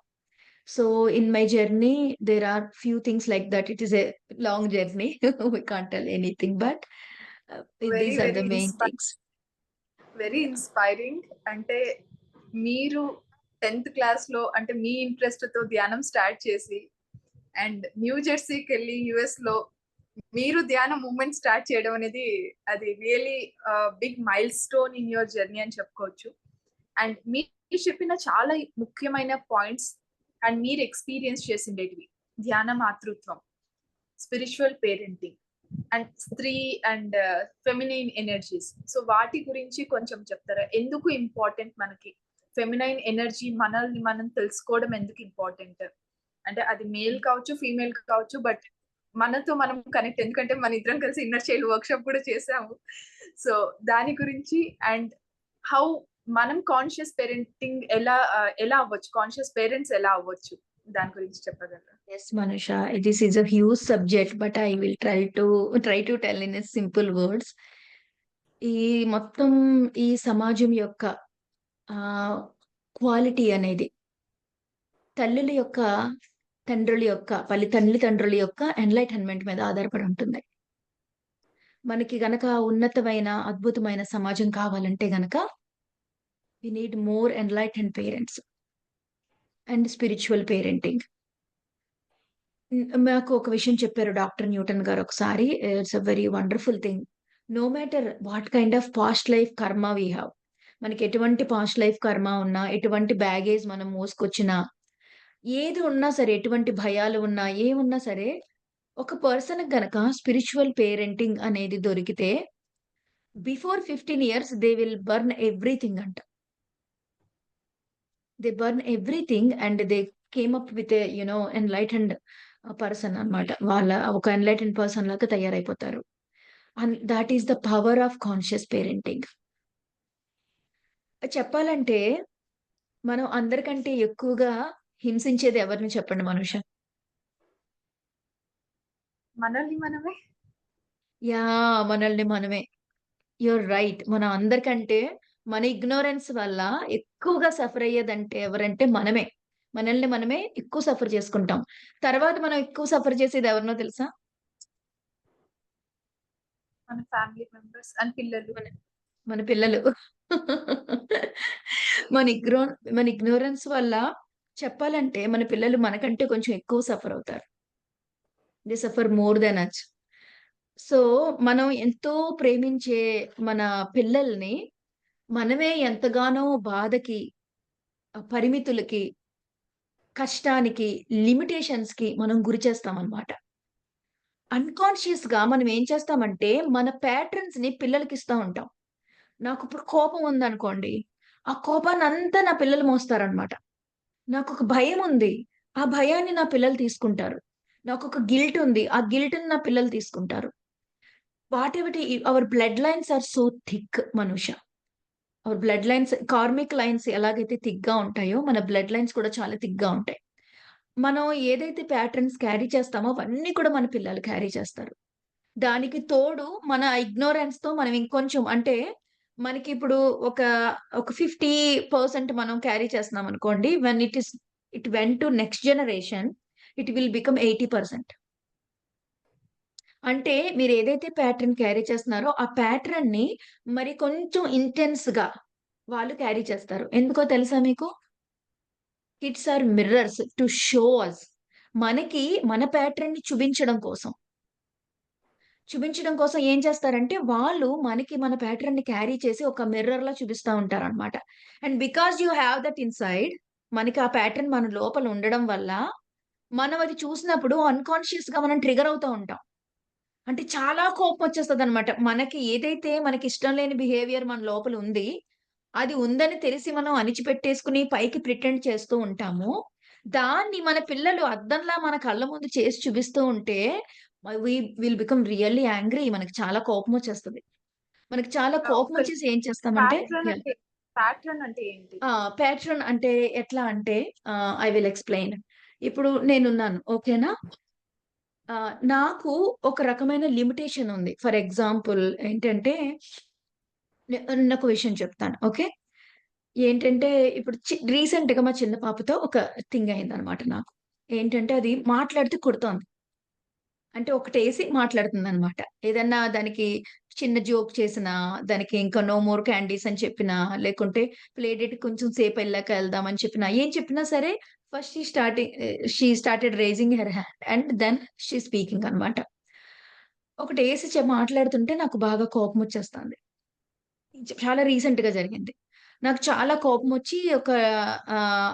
So in my journey there are few things like that. It is a long journey. We can't tell anything, but very these are the very main things. Very inspiring. అంటే మీరు 10th class లో అంటే మీ interest తో ధ్యానం start చేసి and new జెర్సీకి వెళ్ళి US లో మీరు ధ్యాన మూవ్మెంట్ స్టార్ట్ చేయడం అనేది అది really big milestone in your journey అని చెప్పుకోవచ్చు. అండ్ మీరు చెప్పిన చాలా ముఖ్యమైన పాయింట్స్ అండ్ మీరు ఎక్స్పీరియన్స్ చేసిండేటివి ధ్యాన మాతృత్వం, స్పిరిచువల్ పేరెంటింగ్ అండ్ స్త్రీ అండ్ ఫెమినైన్ ఎనర్జీస్. సో వాటి గురించి కొంచెం చెప్తారా? ఎందుకు ఇంపార్టెంట్ మనకి ఫెమినైన్ ఎనర్జీ, మనల్ని మనం తెలుసుకోవడం ఎందుకు ఇంపార్టెంట్? అంటే అది మేల్ కావచ్చు, ఫీమేల్ కావచ్చు, బట్ మనతో మనం కనెక్ట్, ఎందుకంటే మన ఇద్దరం కలిసి ఇన్నర్ చైల్డ్ వర్క్ షాప్ కూడా చేసాము. సో దాని గురించి అండ్ హౌ మనం కాన్షియస్ పేరెంటింగ్ ఎలా అవ్వచ్చు, కాన్షియస్ పేరెంట్స్ ఎలా అవ్వచ్చు, దాని గురించి చెప్పగలరా? Yes, Manusha, this is a huge subject, but I will try to tell in a simple words. ఈ మొత్తం ఈ సమాజం యొక్క క్వాలిటీ అనేది తల్లుల యొక్క తల్లిదండ్రుల యొక్క ఎన్లైటన్మెంట్ మీద ఆధారపడి ఉంటుంది. మనకి గనక ఉన్నతమైన అద్భుతమైన సమాజం కావాలంటే గనక we need more enlightened parents and spiritual parenting. మాకు ఒక విషయం చెప్పారు డాక్టర్ న్యూటన్ గారు ఒకసారి. It's a very wonderful thing. No matter what kind of past life karma we have, మనకి ఎటువంటి పాస్ట్ లైఫ్ కర్మ ఉన్నా, ఎటువంటి బ్యాగేజ్ మనం మోసుకొచ్చినా, ఏది ఉన్నా సరే, ఎటువంటి భయాలు ఉన్నా, ఏమున్నా సరే, ఒక పర్సన్ గనక స్పిరిచువల్ పేరెంటింగ్ అనేది దొరికితే before 15 years they will burn everything అంట. They burn everything and they came up with enlightened person అన్నమాట. వాళ్ళ ఒక ఎన్లైటెండ్ పర్సన్ లాగా తయారైపోతారు. And that is the power of conscious parenting. చెప్పాలంటే మనం అందరికంటే ఎక్కువగా హింసించేది ఎవరిని చెప్పండి మనుష? మనల్ని మనమే. మనల్ని మనమే. You're right. మనం అందరికంటే మన ఇగ్నోరెన్స్ వల్ల ఎక్కువగా సఫర్ అయ్యేదంటే ఎవరంటే మనమే. మనల్ని మనమే ఎక్కువ సఫర్ చేసుకుంటాం. తర్వాత మనం ఎక్కువ సఫర్ చేసేది ఎవరినో తెలుసా? మన ఫ్యామిలీ మెంబర్స్ అండ్ పిల్లలు. మన పిల్లలు. మన ఇగ్నోరెన్స్ వల్ల చెప్పాలంటే మన పిల్లలు మనకంటే కొంచెం ఎక్కువ సఫర్ అవుతారు. They suffer more than us. So మనం ఎంతో ప్రేమించే మన పిల్లల్ని మనమే ఎంతగానో బాధకి, పరిమితులకి, కష్టానికి, లిమిటేషన్స్ కి మనం గురి చేస్తామన్నమాట. అన్‌కాన్షియస్‌గా మనం ఏం చేస్తామంటే, మన ప్యాట్రన్స్‌ని పిల్లలకిస్తా ఉంటాం. నాకిప్పుడు కోపం ఉందనుకోండి, ఆ కోపాన్నంతా నా పిల్లలు మోస్తారనమాట. నాకొక భయముంది, ఆ భయాన్ని నా పిల్లలు తీసుకుంటారు. నాకొక గిల్ట్ ఉంది, ఆ గిల్ట్‌ని నా పిల్లలు తీసుకుంటారు. Whatever our blood lines are so thick Manusha. Our blood lines karmic lines ఎలాగైతే థిక్‌గా ఉంటాయో, మన బ్లడ్ లైన్స్ కూడా చాలా థిక్‌గా ఉంటాయి. మనం ఏదైతే ప్యాటర్న్స్ క్యారీ చేస్తామో అవన్నీ కూడా మన పిల్లలు క్యారీ చేస్తారు. దానికి తోడు మన ఇగ్నోరెన్స్‌తో మనం ఇంకొంచెం అంటే మనకిప్పుడు ఒక, ఒక 50% మనం క్యారీ చేస్తున్నామనుకోండి. When it went to next generation it will become 80%. అంటే మీరేదైతే ప్యాటర్న్ క్యారీ చేస్తున్నారో ఆ ప్యాటర్న్‌ని మరి కొంచెం ఇంటెన్స్‌గా వాళ్ళు క్యారీ చేస్తారు. ఎందుకో తెలుసా మీకు? Kids are mirrors to show us. మనకి మన ప్యాటర్న్‌ని చూపించడం కోసం ఏం చేస్తారంటే, వాళ్ళు మనకి మన ప్యాటర్న్‌ని క్యారీ చేసి ఒక మిర్రర్‌లా చూపిస్తా ఉంటారనమాట. And because you have that inside మనకి ఆ ప్యాటర్న్ మన లోపల ఉండడం వల్ల, మనం అది చూసినప్పుడు అన్‌కాన్షియస్‌గా మనం ట్రిగ్గర్ అవుతా ఉంటాం. అంటే చాలా కోపమొచ్చేస్తదనమాట. మనకి ఏదైతే మనకిష్టం లేని బిహేవియర్ మన లోపల ఉంది, అది ఉందని తెలిసి మనం అణిచిపెట్టేసుకొని పైకి ప్రిటెండ్ చేస్తూ ఉంటాము. దాన్ని మన పిల్లలు అద్దంలా మన కళ్ళ ముందు చేసి చూపిస్తూ ఉంటే we will become really angry. మనకి చాలా కోపమొచ్చేస్తది. మనకి చాలా ఒక్క కోపమొచ్చేసి ఏం చేస్తామంటే ప్యాట్రన్ యాహ్! అంటే ప్యాట్రన్ అంటే ఏంటి? ఆ! ప్యాట్రన్ అంటే ఎట్లా అంటే ఐ విల్ ఎక్స్‌ప్లెయిన్. ఇప్పుడు నేనున్నాను. ఓకేనా? నాకు ఒక రకమైన లిమిటేషన్ ఉంది. ఫర్ ఎగ్జాంపుల్ ఏంటంటే నేనొక విషయం చెప్తాను. ఓకే. ఏంటంటే ఇప్పుడు రీసెంట్‌గా మా చిన్న పాపతో ఒక థింగ్ అయిందనమాట నాకు. ఏంటంటే అది మాట్లాడితే కొడుతోంది. అంటే ఒకటేసి మాట్లాడుతుందనమాట. ఏదన్నా దానికి చిన్న జోక్ చేసినా, దానికి ఇంకా నో మోర్ క్యాండీస్ అని చెప్పినా, లేకుంటే ప్లే డేట్‌కి కొంచెం సేపెళ్ళాక ఎళ్దాం అని చెప్పినా, ఏం చెప్పినా సరే first she started raising her hand and then she speaking అనమాట. ఒకటేసి మాట్లాడుతుంటే నాకు బాగా కోపమొచ్చేస్తాంది. చాలా రీసెంట్‌గా జరిగింది. నాకు చాలా కోపమొచ్చి ఒక ఆహ్,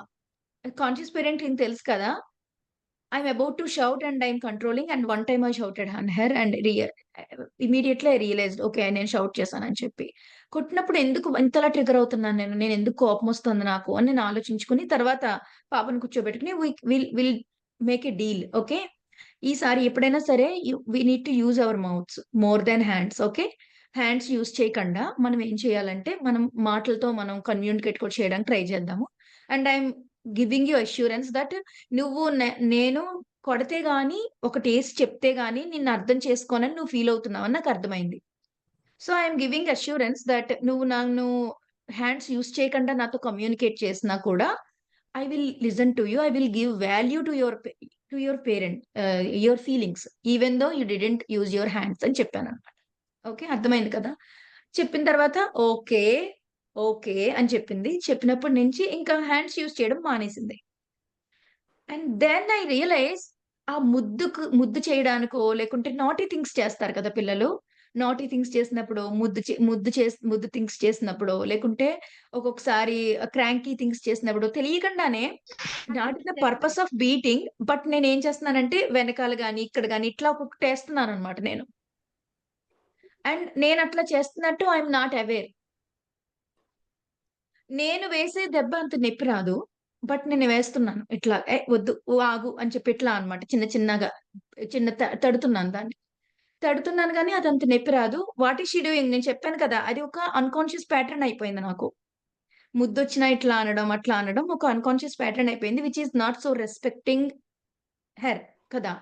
కాన్షియస్ పేరెంటింగ్ తెలుసు కదా! I'm about to shout and I'm controlling and one time I shouted on her and immediately I realized okay. నేను షౌట్ చేశానని చెప్పి. కొట్టినప్పుడు ఎందుకు ఇంతలా ట్రిగ్గర్ అవుతున్నాను నేను? నేనెందుకు కోపమొస్తుంది నాకు అని నేను ఆలోచించుకొని తర్వాత పాపని కూర్చోబెట్టుకొని will make a deal. Okay. ఈసారి ఎప్పుడైనా సరే we need to use our mouths more than hands. Okay. Hands use చేయకుండా మనం ఏం చేయాలంటే, మనం మాటలతో మనం కమ్యూనికేట్ కూడా చేయడానికి ట్రై చేద్దాము. And I'm giving you assurance that నువ్వు నేను కొడితే గాని, ఒకటేసి చెప్తే గాని నిన్నర్థం చేసుకోనని నువ్వు ఫీల్ అవుతున్నావని నాకర్థమైంది. So, I'm giving assurance that నువ్వు నన్ను హ్యాండ్స్ యూజ్ చేయకుండా నాతో కమ్యూనికేట్ చేసినా కూడా, I will listen to you. I will give value to your parent your feelings even though you didn't use your hands అని చెప్పాననమాట. ఓకే. అర్థమైంది కదా! చెప్పిన తర్వాత ఓకే. ఓకే. అని చెప్పింది. చెప్పినప్పటి నుంచి ఇంకా హ్యాండ్స్ యూజ్ చేయడం మానేసింది. అండ్ దెన్ ఐ రియలైజ్ ఆ ముద్దు చేయడానికో, లేకుంటే నాటీ థింగ్స్ చేస్తారు కదా పిల్లలు. నాటీ థింగ్స్ చేసినప్పుడు ముద్దు థింగ్స్ చేసినప్పుడో, లేకుంటే ఒక్కొక్కసారి క్రాంకీ థింగ్స్ చేసినప్పుడో తెలియకుండానే not in the purpose of beating but నేనేం చేస్తున్నానంటే వెనకాల గాని, ఇక్కడ గాని ఇట్లా ఒక్కొక్కటేస్తున్నాననమాట నేను. అండ్ నేనట్లా చేస్తున్నట్టు ఐ యామ్ నాట్ అవేర్. నేను వేసే దెబ్బ అంత నొప్పి రాదు. బట్ నేను వేస్తున్నాను. ఇట్లా వద్దు ఆగు అని చెప్పి ఇట్లా అన్నమాట. చిన్న చిన్నగా చిన్న తడుతున్నాను దాన్ని. తడుతున్నాను గానీ అదంత నొప్పి రాదు. వాట్ ఈస్ షీ డూయింగ్ నేను చెప్పాను కదా! అది ఒక అన్‌కాన్షియస్ ప్యాటర్న్ అయిపోయింది నాకు. ముద్దొచ్చినా ఇట్లా అనడం, అట్లా అనడం ఒక అన్‌కాన్షియస్ ప్యాటర్న్ అయిపోయింది. Which is not so respecting her కదా!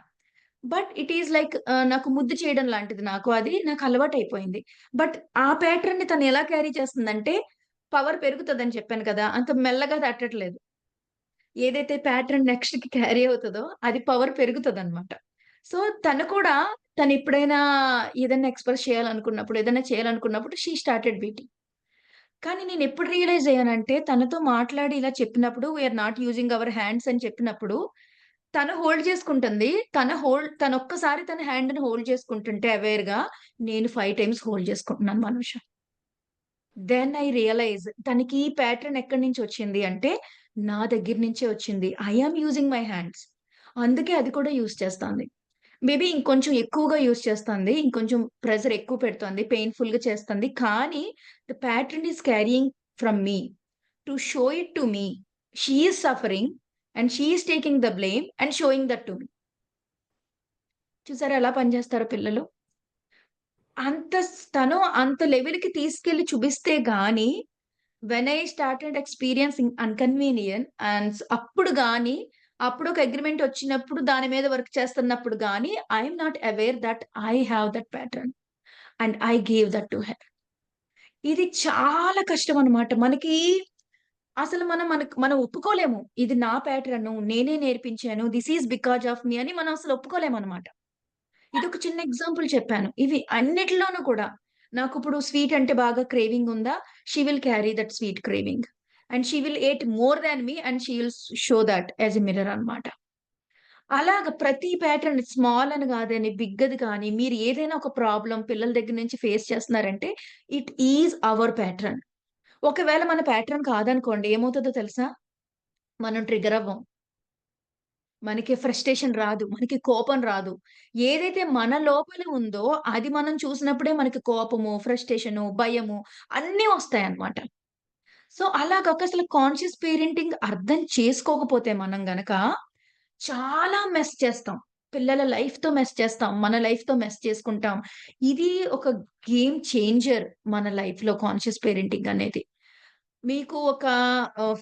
బట్ ఇట్ ఈస్ లైక్ నాకు ముద్దు చేయడం లాంటిది నాకు అలవాటయిపోయింది. బట్ ఆ ప్యాటర్న్‌ని తను ఎలా క్యారీ చేస్తుందంటే పవర్ పెరుగుతదని చెప్పాను కదా! అంత మెల్లగా తట్టట్లేదు. ఏదైతే ప్యాటర్న్ నెక్స్ట్‌కి క్యారీ అవుతదో అది పవర్ పెరుగుతదనమాట. సో, తను కూడా తనెప్పుడైనా ఏదన్నా ఎక్స్‌ప్రెస్ చేయాలనుకున్నప్పుడు, ఏదన్నా చేయాలనుకున్నప్పుడు షీ స్టార్టెడ్ బీటింగ్. కానీ నేనెప్పుడు రియలైజ్ అయ్యానంటే తనతో మాట్లాడి ఇలా చెప్పినప్పుడు we are not using our hands అని చెప్పినప్పుడు తను హోల్డ్ చేసుకుంటుంది. తనొక్కసారి తన హ్యాండ్‌ని హోల్డ్ చేసుకుంటుంటే అవేర్‌గా నేను 5 టైమ్స్ హోల్డ్ చేసుకుంటున్నాను మనోష. దెన్ ఐ రియలైజ్ తనకి ఈ ప్యాటర్న్ ఎక్కడి నుంచొచ్చింది అంటే, నా దగ్గర నుంచే వచ్చింది. I am using my hands. అందుకే అది కూడా యూజ్ చేస్తాంది. మేబీ ఇంకొంచెం ఎక్కువగా యూజ్ చేస్తుంది. ఇంకొంచెం ప్రెషర్ ఎక్కువ పెడుతోంది. పెయిన్‌ఫుల్‌గా చేస్తుంది. కానీ the pattern is carrying from me to show it to me. She is suffering and she is taking the blame and showing that to me. చూసారా ఎలా పనిచేస్తారో పిల్లలు? తను అంత లెవెల్‌కి తీసుకెళ్ళి చూపిస్తే గాని వెన్ ఐ స్టార్టెడ్ ఎక్స్‌పీరియన్సింగ్ అన్‌కన్వీనియన్స్ అప్పుడు గాని, అప్పుడొక అగ్రీమెంట్ వచ్చినప్పుడు దాని మీద వర్క్ చేస్తున్నప్పుడు గాని, I am not aware that I have that pattern and I gave that to her. ఇది చాలా కష్టమనమాట. మనకి అసలు మనం ఒప్పుకోలేము. ఇది నా ప్యాటర్ను. నేనే నేర్పించాను. థిస్ ఈస్ బికాజ్ ఆఫ్ మీ అని మనం అసలు ఒప్పుకోలేమనమాట. ఇదొక చిన్న ఎగ్జాంపుల్ చెప్పాను. ఇవి అన్నిటిలోనూ కూడా నాకిప్పుడు స్వీట్ అంటే బాగా క్రేవింగ్ ఉందా? She will carry that sweet craving. And she will eat more than me and she will show that as a mirror అన్నమాట. అలాగా ప్రతి ప్యాటర్న్ స్మాల్ అని కాదని, బిగ్ అది కానీ మీరు ఏదైనా ఒక ప్రాబ్లమ్ పిల్లల దగ్గర నుంచి ఫేస్ చేస్తున్నారంటే ఇట్ ఈస్ అవర్ ప్యాటర్న్. ఒకవేళ మన ప్యాటర్న్ కాదనుకోండి ఏమవుతదో తెలుసా? మనం ట్రిగ్గర్ అవ్వం. మనకి ఫ్రస్ట్రేషన్ రాదు. మనకి కోపం రాదు. ఏదైతే మన లోపల ఉందో అది మనం చూసినప్పుడే మనకి కోపము, ఫ్రస్ట్రేషను, భయము అన్నీ వస్తాయన్నమాట. సో, అలాగా అసలు కాన్షియస్ పేరెంటింగ్ అర్థం చేసుకోకపోతే మనం గనక చాలా మెస్ చేస్తాం. పిల్లల లైఫ్‌తో మెస్ చేస్తాం. మన లైఫ్‌తో మెస్ చేసుకుంటాం. ఇది ఒక గేమ్ చేంజర్ మన లైఫ్‌లో కాన్షియస్ పేరెంటింగ్ అనేది. మీకు ఒక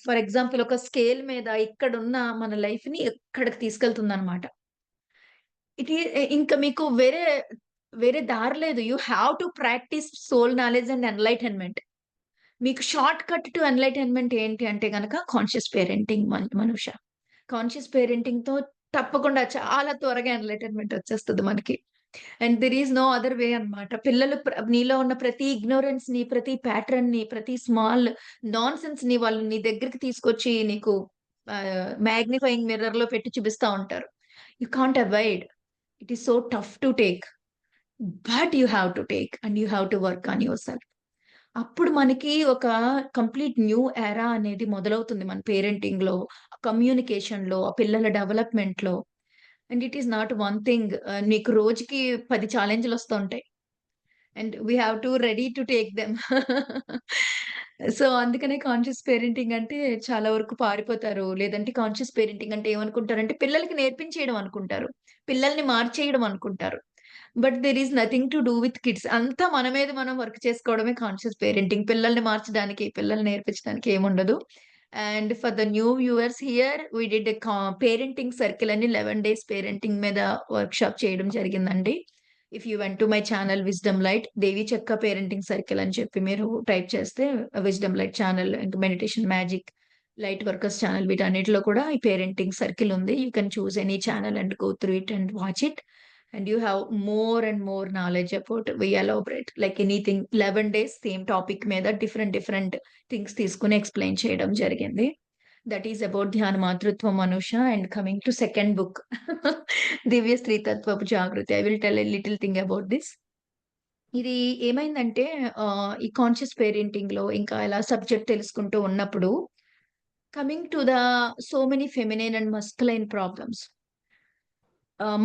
ఫర్ ఎగ్జాంపుల్ ఒక స్కేల్ మీద ఇక్కడున్న మన లైఫ్‌ని ఎక్కడికి తీసుకెళ్తుందనమాట. ఇట్ ఈ ఇంక మీకు వేరే దారి లేదు. You have to practice soul knowledge and enlightenment. మీకు షార్ట్ కట్ టు ఎన్‌లైటన్‌మెంట్ ఏంటి అంటే గనక కాన్షియస్ పేరెంటింగ్ మనూష. కాన్షియస్ పేరెంటింగ్‌తో తప్పకుండా చాలా త్వరగా ఎన్‌లైటన్‌మెంట్ వచ్చేస్తది మనకి. And there is no other way అన్నమాట. పిల్లలు నీలో ఉన్న ప్రతి ఇగ్నోరెన్స్‌ని, ప్రతి ప్యాటర్న్‌ని, ప్రతి స్మాల్ నాన్‌సెన్స్‌ని వాళ్ళు నీ దగ్గరికి తీసుకొచ్చి నీకు మాగ్నిఫైయింగ్ మిర్రర్‌లో పెట్టి చూపిస్తా ఉంటారు. You can't avoid. It is so tough to take. But you have to take and you have to work on yourself. అప్పుడు మనకి ఒక కంప్లీట్ న్యూ ఎరా అనేది మొదలవుతుంది మన పేరెంటింగ్‌లో, కమ్యూనికేషన్‌లో, ఆ పిల్లల డెవలప్‌మెంట్‌లో. And it is not one thing నీకు రోజుకి 10 ఛాలెంజ్‌లొస్తూ ఉంటాయి. And we have to ready to take them. So, అందుకనే కాన్షియస్ పేరెంటింగ్ అంటే చాలా వరకు పారిపోతారు. లేదంటే కాన్షియస్ పేరెంటింగ్ అంటే ఏమనుకుంటారంటే పిల్లలకి నేర్పించేయడం అనుకుంటారు. పిల్లల్ని మార్చేయడం అనుకుంటారు. But there is nothing to do with kids. అంతా మన మీద మనం వర్క్ చేసుకోవడమే కాన్షియస్ పేరెంటింగ్. పిల్లల్ని మార్చడానికి, పిల్లల్ని నేర్పించడానికి ఏముండదు. And for the new viewers here we did a parenting circle అని 11 డేస్ పేరెంటింగ్ మీద వర్క్‌షాప్ చేయడం జరిగిందండి. If you went to my channel Wisdom Light, Devi Chekka parenting circle అని చెప్పి మీరు టైప్ చేస్తే విజ్డమ్ లైట్ ఛానల్, ఇంకా Meditation Magic, Light Workers channel వీటన్నిటిలో కూడా ఈ పేరెంటింగ్ సర్కిల్ ఉంది. You can choose any channel and go through it and watch it. And you have more and more knowledge about we elaborate like anything 11 days same topic మీద different different things తీసుకొని explain చేయడం జరిగింది. That is about ధ్యాన Matrutvam Anusha. And coming to second book Divya స్త్రీ తత్వపు Jagruthi. I will tell a little thing about this. ఇది ఏమైందంటే ఈ conscious పేరెంటింగ్‌లో ఇంకా ఇలా సబ్జెక్ట్ తెలుసుకుంటూ ఉన్నప్పుడు coming to the so many feminine and masculine problems.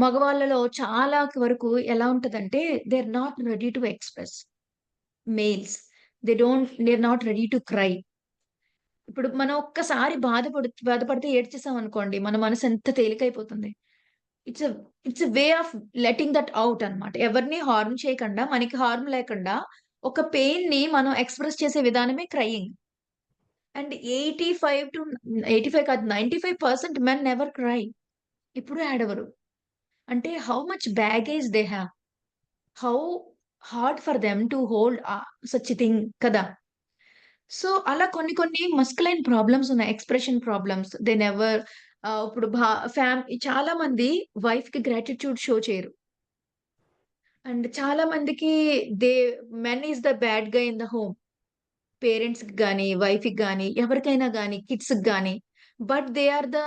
మగవాళ్ళలో చాలా వరకు ఎలా ఉంటదంటే they are not ready to express. Males they are not ready to cry. ఇప్పుడు మనం ఒక్కసారి బాధపడితే ఏడ్చేసామనుకోండి మన మనసు ఎంత తేలికైపోతుంది. It's a it's a way of letting that out అన్నమాట. ఎవరిని హార్మ్ చేయకుండా, మనకి హార్మ్ లేకుండా ఒక పెయిన్‌ని మనం ఎక్స్‌ప్రెస్ చేసే విధానమే క్రైయింగ్. అండ్ 85 కాదు 95% మెన్ నెవర్ క్రై. ఎప్పుడు ఏడవరు. అంటే how much baggage they have. How hard for them to hold such a thing కదా! సో, అలా కొన్ని కొన్ని మస్కులైన్ ప్రాబ్లమ్స్ ఉన్నాయి. Expression problems. దే నెవర్ ఇప్పుడు చాలా మంది వైఫ్‌కి గ్రాటిట్యూడ్ షో చేయరు. అండ్ చాలా మందికి they men is the bad guy in the home. పేరెంట్స్‌కి గాని, వైఫ్‌కి గాని, ఎవరికైనా గాని, కిడ్స్‌కి గాని. But they are the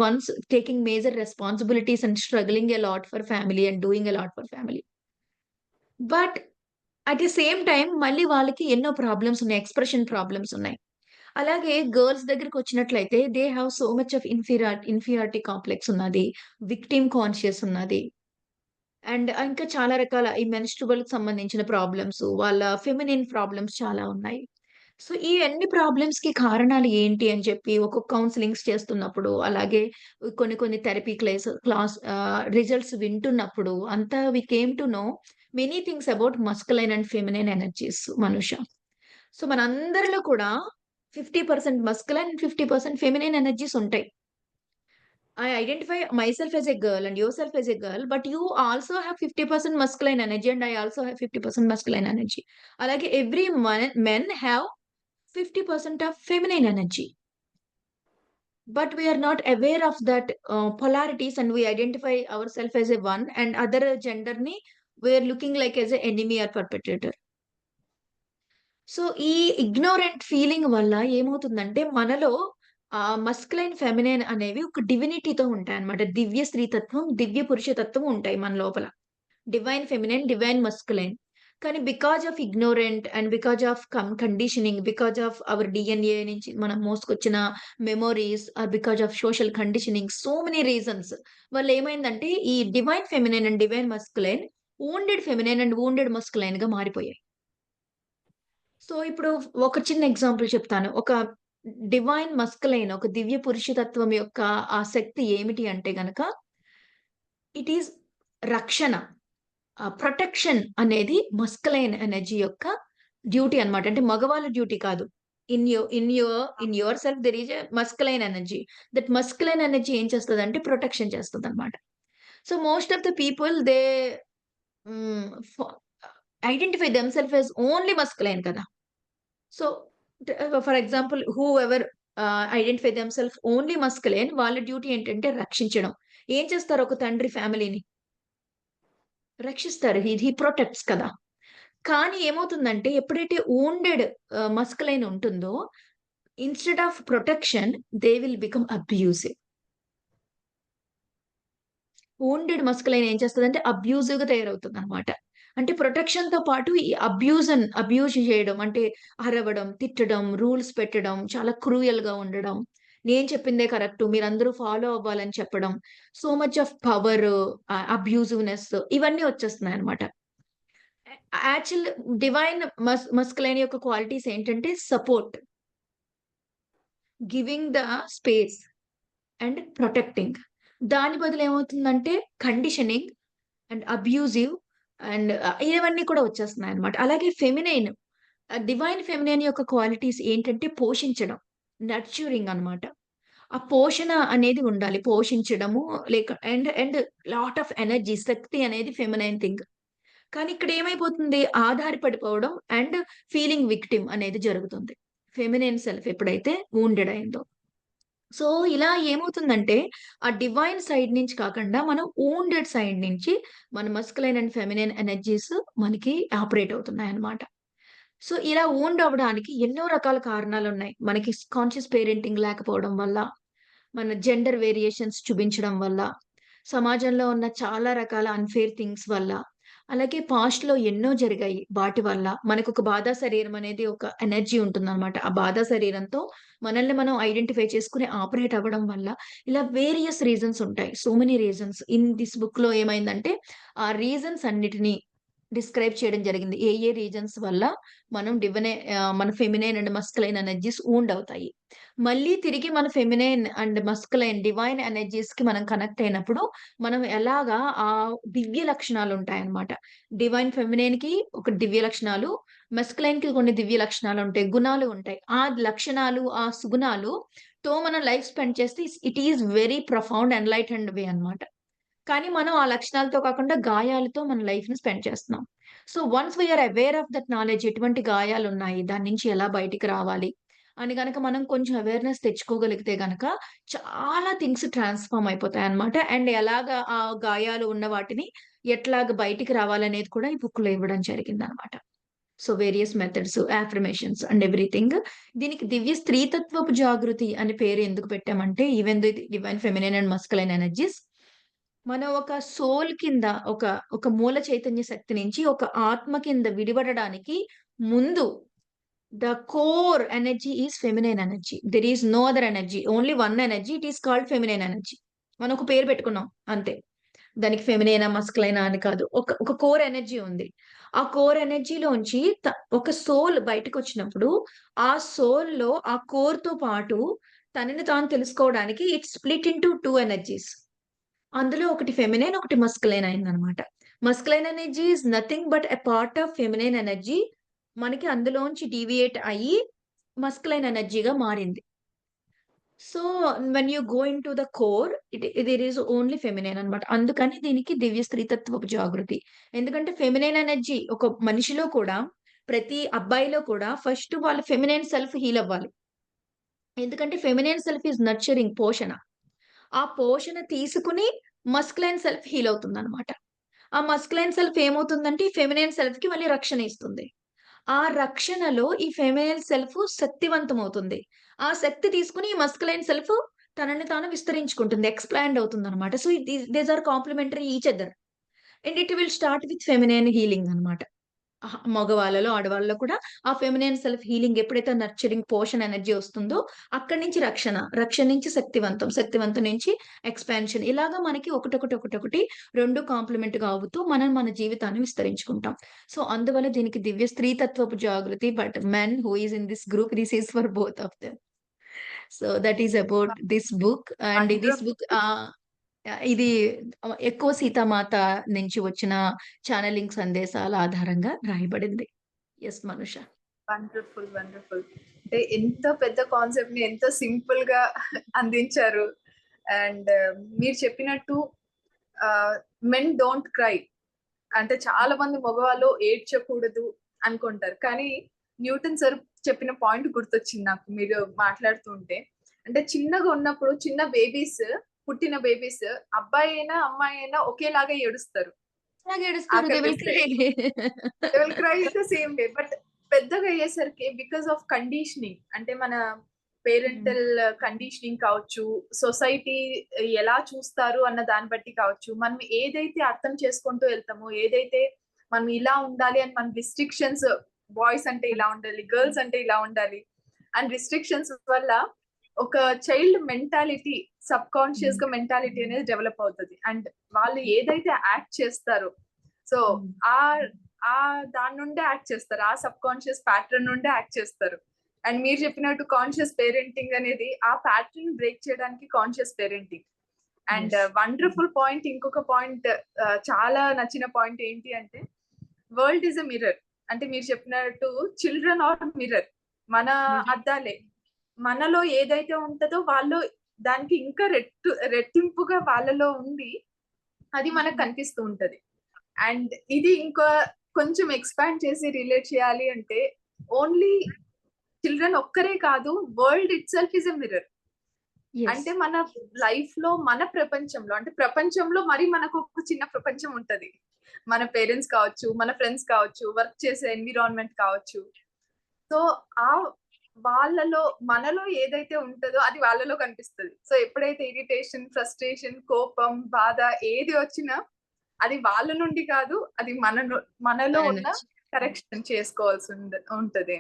ones taking major responsibilities and struggling a lot for family and doing a lot for family. But at the same time మళ్ళీ వాళ్ళకి ఎన్నో ప్రాబ్లమ్స్ ఉన్నాయి. ఎక్స్‌ప్రెషన్ ప్రాబ్లమ్స్ ఉన్నాయి. అలాగే గర్ల్స్ దగ్గరికొచ్చినట్లయితే they have so much of inferiority complex ఉన్నది. Victim conscious ఉన్నది. And ఇంకా చాలా రకాల ఈ మెన్‌స్ట్రువల్‌కి సంబంధించిన ప్రాబ్లమ్స్, వాళ్ళ ఫెమినిన్ ప్రాబ్లమ్స్ చాలా ఉన్నాయి. సో, ఈ అన్ని ప్రాబ్లమ్స్‌కి కారణాలు ఏంటి అని చెప్పి ఒక్కొక్క కౌన్సెలింగ్స్ చేస్తున్నప్పుడు, అలాగే కొన్ని కొన్ని థెరపీ రిజల్ట్స్ వింటున్నప్పుడు అంతా we came to know many things about masculine and feminine energies Manusha. So, మనందరిలో కూడా 50% మస్కులైన్ అండ్ 50% ఫెమినైన్ ఎనర్జీస్ ఉంటాయి. I identify myself as a girl and yourself as a girl, but you also have 50% masculine energy and I also have 50% masculine energy. అలాగే every men have 50% of feminine energy. But we are not aware of that polarities and we identify ourselves as a one and other gender ni we are looking like as a enemy or perpetrator. So, ఈ ignorant feeling వల్ల ఏమవుతుందంటే, మనలో masculine, feminine అనేవి ఒక డివినిటీతో ఉంటాయన్నమాట. దివ్య స్త్రీతత్వం, దివ్య పురుషతత్వం ఉంటాయి మన లోపల. Divine feminine, divine masculine. కానీ because of ignorant and because of conditioning, because of our DNA నుంచి మనం మోసుకొచ్చిన memories or because of social conditioning so many reasons వల్ల ఏమైందంటే, ఈ divine feminine and divine masculine wounded feminine and wounded మస్కులైన్‌గా మారిపోయాయి. So, ఇప్పుడు ఒక చిన్న ఎగ్జాంపుల్ చెప్తాను. ఒక డివైన్ మస్కులైన్, ఒక దివ్య పురుషతత్వం యొక్క ఆ శక్తి ఏమిటి అంటే గనక, ఇట్ ఈస్ రక్షణ. ప్రొటెక్షన్ అనేది మస్కులైన్ ఎనర్జీ యొక్క డ్యూటీ అన్నమాట. అంటే మగవాళ్ళ డ్యూటీ కాదు. In your self there is a masculine energy. That masculine energy ఏం చేస్తదంటే ప్రొటెక్షన్ చేస్తదన్నమాట. So, most of the people they hmm. Identify themself as only masculine కదా! So, for example whoever identify themself only masculine వాళ్ళ duty ఏంటంటే రక్షించడం. ఏం చేస్తారు ఒక తండ్రి ఫ్యామిలీని? రక్షిస్తారు. హి ప్రొటెక్ట్స్ కదా! కానీ ఏమవుతుందంటే ఎప్పుడైతే వూండెడ్ మస్కులైన్ ఉంటుందో instead of protection they will become abusive. Wounded masculine ఏం చేస్తదంటే అబ్యూసివ్‌గా తయారవుతుందన్నమాట. అంటే ప్రొటెక్షన్‌తో పాటు ఈ అబ్యూజ్ చేయడం అంటే అరవడం, తిట్టడం, రూల్స్ పెట్టడం, చాలా క్రూయల్‌గా ఉండడం. నేను చెప్పిందే కరెక్టు. మీరందరూ ఫాలో అవ్వాలని చెప్పడం. సో మచ్ ఆఫ్ పవర్, అబ్యూసివ్‌నెస్ ఇవన్నీ వచ్చేస్తున్నాయన్నమాట. యాక్చువల్ డివైన్ మస్కులైన్ యొక్క క్వాలిటీస్ ఏంటంటే support, giving the space and protecting. దాని బదులు ఏమవుతుందంటే కండిషనింగ్ అండ్ అబ్యూజివ్ అండ్ ఇవన్నీ కూడా వచ్చేస్తున్నాయన్నమాట. అలాగే ఫెమినైన్, డివైన్ ఫెమినైన్ యొక్క క్వాలిటీస్ ఏంటంటే పోషించడం, నర్చరింగ్ అన్నమాట. ఆ పోషణ అనేది ఉండాలి. పోషించడము లేక and and lot of energy, శక్తి అనేది ఫెమినైన్ థింగ్. కానీ ఇక్కడ ఏమైపోతుంది ఆధారపడిపోవడం అండ్ ఫీలింగ్ విక్టిమ్ అనేది జరుగుతుంది. ఫెమినైన్ సెల్ఫ్ ఎప్పుడైతే వూండెడ్ అయిందో. సో, ఇలా ఏమవుతుందంటే, ఆ డివైన్ సైడ్ నుంచి కాకుండా, మనం వూండెడ్ సైడ్ నుంచి మన మస్కులైన్ అండ్ ఫెమినైన్ ఎనర్జీస్ మనకి ఆపరేట్ అవుతున్నాయన్నమాట. సో, ఇలా వూండ్ అవ్వడానికి ఎన్నో రకాల కారణాలున్నాయి. మనకి కాన్షియస్ పేరెంటింగ్ లేకపోవడం వల్ల, మన జెండర్ వేరియేషన్స్ చూపించడం వల్ల, సమాజంలో ఉన్న చాలా రకాల అన్‌ఫెయిర్ థింగ్స్ వల్ల, అలాగే పాస్ట్‌లో ఎన్నో జరిగాయి. వాటి వల్ల మనకొక బాధా శరీరం అనేది ఒక ఎనర్జీ ఉంటుందన్నమాట. ఆ బాధా శరీరంతో మనల్ని మనం ఐడెంటిఫై చేసుకొని ఆపరేట్ అవ్వడం వల్ల ఇలా వేరియస్ రీజన్స్ ఉంటాయి. So many reasons. In this బుక్‌లో ఏమైందంటే ఆ రీజన్స్ అన్నిటిని డిస్క్రైబ్ చేయడం జరిగింది. ఏ ఏ రీజన్స్ వల్ల మనం మన feminine and masculine energies wound అవుతాయి. మళ్ళీ తిరిగి మన ఫెమినైన్ అండ్ మస్కులైన్ డివైన్ ఎనర్జీస్‌కి మనం కనెక్ట్ అయినప్పుడు మనం ఎలాగా ఆ దివ్య లక్షణాలుంటాయన్నమాట. డివైన్ ఫెమినైన్‌కి ఒక దివ్య లక్షణాలు, మస్కులైన్‌కి కొన్ని దివ్య లక్షణాలుంటాయి. గుణాలు ఉంటాయి. ఆ లక్షణాలు, ఆ సుగుణాలుతో మనం లైఫ్ స్పెండ్ చేస్తే ఇట్ ఈస్ వెరీ ప్రొఫౌండ్ ఎన్‌లైటెన్డ్ వే అన్నమాట. కానీ మనం ఆ లక్షణాలతో కాకుండా గాయాలతో మన లైఫ్‌ని స్పెండ్ చేస్తున్నాం. So, once we are aware of that knowledge ఎటువంటి గాయాలున్నాయి, దాని నుంచి ఎలా బయటికి రావాలి అని గనక మనం కొంచెం అవేర్‌నెస్ తెచ్చుకోగలిగితే గనక చాలా థింగ్స్ ట్రాన్స్‌ఫార్మ్ అయిపోతాయన్నమాట. అండ్ ఎలాగా ఆ గాయాలు ఉన్న వాటిని ఎట్లాగా బయటికి రావాలనేది కూడా ఈ బుక్‌లో ఇవ్వడం జరిగిందన్నమాట. So, various methods, affirmations and everything. దీనికి దివ్య స్త్రీతత్వపు జాగృతి అని పేరు ఎందుకు పెట్టామంటే even the divine feminine and masculine energies మనం ఒక సోల్ కింద ఒక మూల చైతన్య శక్తి నుంచి ఒక ఆత్మ కింద విడిపడడానికి ముందు the core energy is feminine energy. There is no other energy. Only one energy. It is called feminine energy. మనం ఒక పేరు పెట్టుకున్నాం అంతే. దానికి ఫెమినైనా మస్కులైనా అని కాదు. ఒక కోర్ ఎనర్జీ ఉంది. ఆ కోర్ ఎనర్జీలోంచి ఒక సోల్ బయటకు వచ్చినప్పుడు ఆ సోల్లో ఆ కోర్ తో పాటు తనని తాను తెలుసుకోవడానికి it split into two energies. అందులో ఒకటి ఫెమినైన్, ఒకటి మస్కులైన్ అయిందనమాట. Masculine energy is nothing but a part of feminine energy. మనకి అందులోంచి డీవియేట్ అయ్యి మస్కులైన్ ఎనర్జీగా మారింది. So, when you go into the core there is only feminine అన్నమాట. అందుకని దీనికి దివ్య స్త్రీతత్వపు జాగృతి. ఎందుకంటే ఫెమినైన్ ఎనర్జీ ఒక మనిషిలో కూడా, ప్రతి అబ్బాయిలో కూడా ఫస్ట్ వాళ్ళ ఫెమినైన్ సెల్ఫ్ హీల్ అవ్వాలి. ఎందుకంటే ఫెమినైన్ సెల్ఫ్ ఈస్ నర్చరింగ్, పోషణ. ఆ పోషణ తీసుకుని మస్కులైన్ సెల్ఫ్ హీల్ అవుతుందన్నమాట. ఆ మస్కులైన్ సెల్ఫ్ ఏమవుతుందంటే, ఈ ఫెమినైన్ సెల్ఫ్‌కి మళ్ళీ రక్షణ ఇస్తుంది. ఆ రక్షణలో ఈ ఫెమినైన్ సెల్ఫ్ శక్తివంతమవుతుంది. ఆ శక్తి తీసుకొని ఈ మస్కులైన్ సెల్ఫ్ తనని తాను విస్తరించుకుంటుంది. ఎక్స్‌పాండ్ అవుతుందన్నమాట. So, these are complimentary each other. And it will start with feminine healing అన్నమాట. మగవాళ్ళలో, ఆడవాళ్ళలో కూడా ఆ ఫెమినైన్ సెల్ఫ్ హీలింగ్ ఎప్పుడైతే నర్చరింగ్ పోషణ ఎనర్జీ వస్తుందో, అక్కడి నుంచి రక్షణ, రక్షణ నుంచి శక్తివంతం, శక్తివంతం నుంచి ఎక్స్‌పాన్షన్, ఇలాగా మనకి ఒకటొకటి 2 కాంప్లిమెంట్‌గా అవుతూ మనం మన జీవితాన్ని విస్తరించుకుంటాం. సో, అందువల్ల దీనికి Divya Streetatvapu Jagruthi. But men who is in this group, this is for both of them. So, that is about this book. And this book wonderful. ఇది ఎక్కువ సీతామాత నుంచి వచ్చిన ఛానెలింగ్ సందేశాల ఆధారంగా రాయబడింది. యెస్ మనుష. వండర్ఫుల్. వండర్ఫుల్. అంటే ఎంత పెద్ద కాన్సెప్ట్ ని ఎంత సింపుల్ గా అందించారు. అండ్ మీరు చెప్పినట్టు మెన్ డోంట్ క్రై. అంటే చాలా మంది మగవాళ్ళు ఏడ్చకూడదు అనుకుంటారు. కానీ న్యూటన్ సార్ చెప్పిన పాయింట్ గుర్తొచ్చింది నాకు మీరు మాట్లాడుతుంటే. అంటే చిన్నగా ఉన్నప్పుడు చిన్న పుట్టిన బేబీస్ అబ్బాయి అయినా, అమ్మాయి అయినా ఒకేలాగా ఏడుస్తారు. అలాగే ఏడుస్తారు. దే విల్ ఆకలేస్తే. Cry. They will cry the same way. But పెద్దగా అయ్యేసరికి బికాస్ ఆఫ్ కండిషనింగ్, అంటే మన హ్మ్. పేరెంటల్ కండిషనింగ్ కావచ్చు, సొసైటీ ఎలా చూస్తారు అన్న దాన్ని బట్టి కావచ్చు, మనం ఏదైతే అర్థం చేసుకుంటూ వెళ్తామో, ఏదైతే మనం ఇలా ఉండాలి అని మన రిస్ట్రిక్షన్స్, బాయ్స్ అంటే ఇలా ఉండాలి, గర్ల్స్ అంటే ఇలా ఉండాలి అండ్ రిస్ట్రిక్షన్స్ వల్ల ఒక చైల్డ్ మెంటాలిటీ, సబ్ కాన్షియస్ గా మెంటాలిటీ అనేది డెవలప్ అవుతుంది. అండ్ వాళ్ళు ఏదైతే యాక్ట్ చేస్తారో, సో హ్మ్. ఆ ఆ దాని నుండే యాక్ట్ చేస్తారు. ఆ సబ్ కాన్షియస్ ప్యాటర్న్ నుండే యాక్ట్ చేస్తారు. అండ్ మీరు చెప్పినట్టు కాన్షియస్ పేరెంటింగ్ అనేది ఆ ప్యాటర్న్ బ్రేక్ చేయడానికి conscious parenting. And yes. Wonderful point. ఇంకొక పాయింట్, చాలా నచ్చిన పాయింట్ ఏంటి అంటే, వరల్డ్ ఈజ్ ఎ మిర్రర్. అంటే మీరు చెప్పినట్టు చిల్డ్రన్ ఆర్ మిర్రర్, మన అద్దాలే. మనలో ఏదైతే ఉంటదో వాళ్ళు దానికి ఇంకా రెట్టింపుగా వాళ్ళలో ఉంది. అది మనకు కనిపిస్తూ ఉంటది. అండ్ ఇది ఇంకా కొంచెం ఎక్స్పాండ్ చేసి రిలేట్ చేయాలి అంటే, ఓన్లీ చిల్డ్రన్ ఒక్కరే కాదు, world it self is a mirror. Yes. అంటే మన లైఫ్ లో, మన ప్రపంచంలో, అంటే ప్రపంచంలో మరి మనకు ఒక చిన్న ప్రపంచం ఉంటది. మన పేరెంట్స్ కావచ్చు, మన ఫ్రెండ్స్ కావచ్చు, వర్క్ చేసే ఎన్విరాన్మెంట్ కావచ్చు. సో ఆ వాళ్ళలో, మనలో ఏదైతే ఉంటదో అది వాళ్ళలో కనిపిస్తది. సో ఎప్పుడైతే ఇరిటేషన్, ఫ్రస్ట్రేషన్, కోపం, బాధ ఏది వచ్చినా అది వాళ్ళ నుండి కాదు, అది మనలో మన ఉన్న నుంచి. కరెక్షన్ చేసుకోవాల్సి ఉంటది.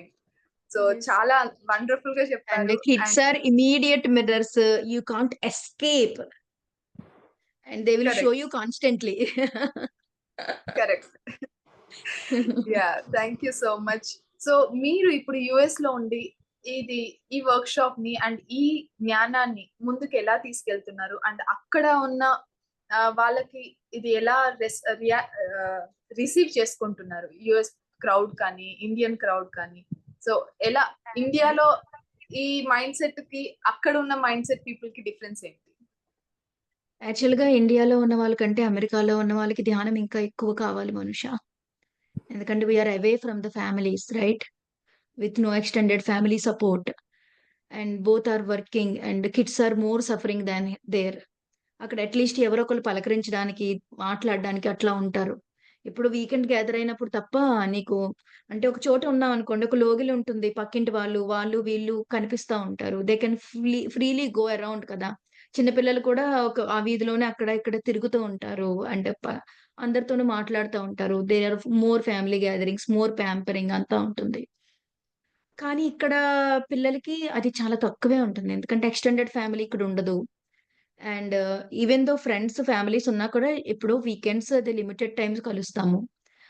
So yes. చాలా వండర్ఫుల్ గా అండ్ చెప్పారు. Kids and are immediate mirrors. You can't escape. And they will show correct. You constantly. Correct. Yeah! Thank you so much. So మీరు ఇప్పుడు యూఎస్ లో ఉండి ఇది ఈ వర్క్ షాప్ ని అండ్ ఈ జ్ఞానాన్ని ముందుకు ఎలా తీసుకెళ్తున్నారు? అండ్ అక్కడ ఉన్న వాళ్ళకి ఇది ఎలా రిసీవ్ చేసుకుంటున్నారు? యూఎస్ క్రౌడ్ కానీ, ఇండియన్ క్రౌడ్ కానీ. సో ఎలా ఇండియాలో ఈ మైండ్ సెట్ కి, అక్కడ ఉన్న మైండ్ సెట్ పీపుల్ కి డిఫరెన్స్ ఏంటి? యాక్చువల్‌గా ఇండియాలో ఉన్న వాళ్ళకంటే అమెరికాలో ఉన్న వాళ్ళకి ధ్యానం ఇంకా ఎక్కువ కావాలి మనుష. ఎందుకంటే we are away from the families, right? With no extended family support. And both are working and kids are more suffering than there. అక్కడ అట్‌లీస్ట్ ఎవరో ఒకళ్ళు పలకరించడానికి, మాట్లాడడానికి అట్లా ఉంటారు. ఇప్పుడు వీకెండ్ గ్యాదర్ అయినప్పుడు తప్ప నీకు, అంటే ఒక చోట ఉన్నామనుకోండి, ఒక లోగిలి ఉంటుంది. పక్కింటి వాళ్ళు, వీళ్ళు కనిపిస్తా ఉంటారు. They can freely go around కదా! చిన్న పిల్లలు కూడా ఆ వీధిలోనే అక్కడ, ఇక్కడ తిరుగుతూ ఉంటారు. అండ్ అందరితోనూ మాట్లాడుతా ఉంటారు. They are more family gatherings, more pampering అంతా ఉంటుంది. కానీ ఇక్కడ పిల్లలకి అది చాలా తక్కువే ఉంటుంది. ఎందుకంటే ఎక్స్‌టెండెడ్ ఫ్యామిలీ ఇక్కడ ఉండదు. And even though friends, families ఉన్నా కూడా ఇప్పుడు వీకెండ్స్ అది లిమిటెడ్ టైమ్స్ కలుస్తాము.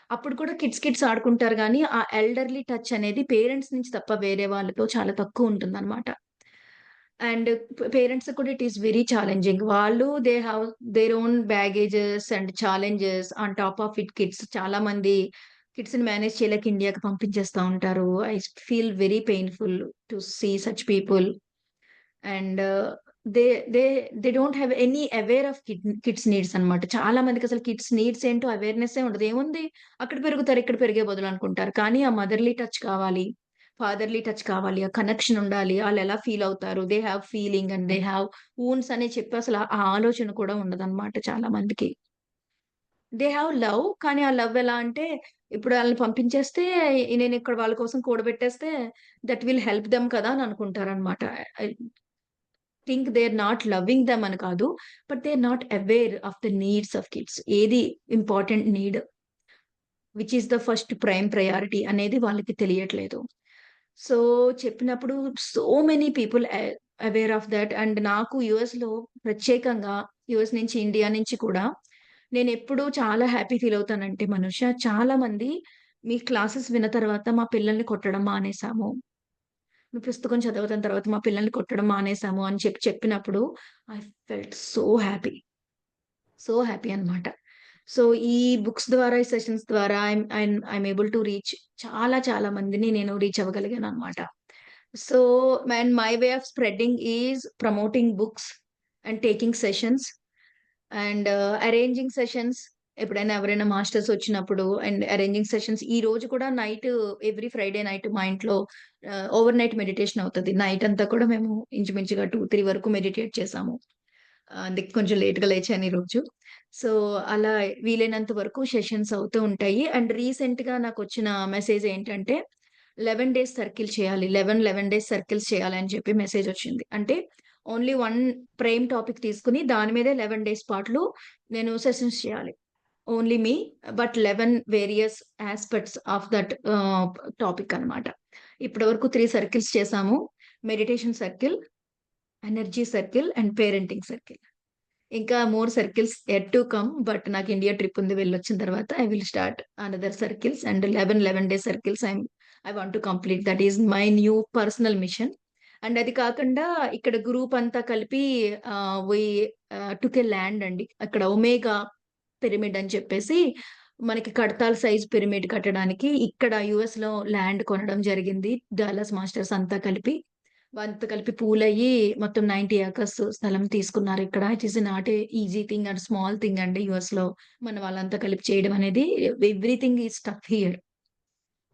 అప్పుడు కూడా కిడ్స్ ఆడుకుంటారు గానీ, ఆ ఎల్డర్‌లీ టచ్ అనేది పేరెంట్స్ నుంచి తప్ప వేరే వాళ్ళతో చాలా తక్కువుంటుందనమాట. అండ్ పేరెంట్స్ కూడా ఇట్ ఈస్ వెరీ ఛాలెంజింగ్. వాళ్ళు they have their own baggages and challenges on top of it kids. చాలా మంది కిడ్స్‌ని మేనేజ్ చేయలేక ఇండియాకి పంపించేస్తా ఉంటారు. I feel very painful to see such people. And they they they don't have any aware of kids needs అన్నమాట. చాలా మందికసలు kids needs ఏంటో అవేర్‌నెస్సే ఉండదు. ఏముంది అక్కడ పెరుగుతారు, ఇక్కడ పెరిగే బదులు అనుకుంటారు. కానీ ఆ మదర్‌లీ టచ్ కావాలి. ఫాదర్‌లీ టచ్ కావాలి. ఆ కనెక్షన్ ఉండాలి. ఆళ్ళెలా ఫీల్ అవుతారు. They have feeling and they have wounds అని చెప్పి అసలు ఆ ఆలోచన కూడా ఉండదన్నమాట చాలా మందికి. They have love. కానీ ఆ లవ్ ఎలా అంటే ఇప్పుడు ఆళ్ళని పంపించేస్తే నేనిక్కడ వాళ్ళ కోసం కూడబెట్టేస్తే దట్ విల్ హెల్ప్ దెమ్ కదా! అని అనుకుంటారన్నమాట. I think they are not loving them అని కాదు. But they are not aware of the needs of kids. ఏది important need, which is the first prime priority అనేది వాళ్ళకి తెలియట్లేదు. సో, చెప్పినప్పుడు so many people aware of that. And నాకు యూఎస్‌లో ప్రత్యేకంగా యూఎస్ నుంచి, ఇండియా నుంచి కూడా నేనెప్పుడు చాలా హ్యాపీ ఫీల్ అవుతానంటే మనూష, చాలా మంది మీ క్లాసెస్ విన్న తర్వాత మా పిల్లల్ని కొట్టడం మానేసాము. మీ పుస్తకం చదవడం తర్వాత మా పిల్లల్ని కొట్టడం మానేసాము అని చెప్పినప్పుడు I felt so happy. So happy అన్నమాట. సో, ఈ బుక్స్ ద్వారా, ఈ సెషన్స్ ద్వారా ఐయామ్ ఏబుల్ టు రీచ్ చాలా చాలా మందిని నేను రీచ్ అవ్వగలిగానన్నమాట. So, and my way of spreading is promoting books and taking sessions and arranging sessions. ఎప్పుడైనా ఎవరైనా మాస్టర్స్ వచ్చినప్పుడు అండ్ అరేంజింగ్ సెషన్స్. ఈ రోజు కూడా నైట్ ఎవ్రీ ఫ్రైడే నైట్ మా ఇంట్లో ఓవర్‌నైట్ మెడిటేషన్ అవుతది. నైట్ అంతా కూడా మేము ఇంచుమించుగా 2, 3 వరకు మెడిటేట్ చేసాము. అందుకే కొంచెం లేట్‌గా లేచాను ఈరోజు. సో, అలా వీలైనంత వరకు సెషన్స్ అవుతూ ఉంటాయి. అండ్ రీసెంట్‌గా నాకొచ్చిన మెసేజ్ ఏంటంటే 11 డేస్ సర్కిల్ చేయాలి. 11 డేస్ సర్కిల్స్ చేయాలి అని చెప్పి మెసేజొచ్చింది. అంటే ఓన్లీ 1 ప్రైమ్ టాపిక్ తీసుకొని దాని మీదే 11 డేస్ పాట్లు నేను సెషన్స్ చేయాలి. Only me but 11 various aspects of that topic అన్నమాట. ఇప్పటి వరకు 3 సర్కిల్స్ చేసాము. Meditation circle, energy circle and parenting circle. ఇంకా more circles yet to come. But నాకు ఇండియా ట్రిప్ ఉంది. వెళ్ళొచ్చిన తర్వాత I will start another circles and 11 days circles I want to complete. That is my new personal mission. And అది కాకుండా ఇక్కడ group అంతా కలిపి వి టుక్ ఎ ల్యాండ్ అండి. అక్కడ ఒమేగా పిరమిడ్ అని చెప్పేసి మనకి కడతాల్ సైజ్ పిరమిడ్ కట్టడానికి ఇక్కడ యూఎస్‌లో ల్యాండ్ కొనడం జరిగింది. డాలస్ మాస్టర్స్ అంతా కలిపి. వాళ్ళతో కలిపి పూలయ్యి మొత్తం 90 ఏకర్స్ స్థలం తీసుకున్నారిక్కడ. It is not a easy thing and small thing అండి యూఎస్‌లో మన వాళ్ళంతా కలిపి చేయడం అనేది. Everything is tough here.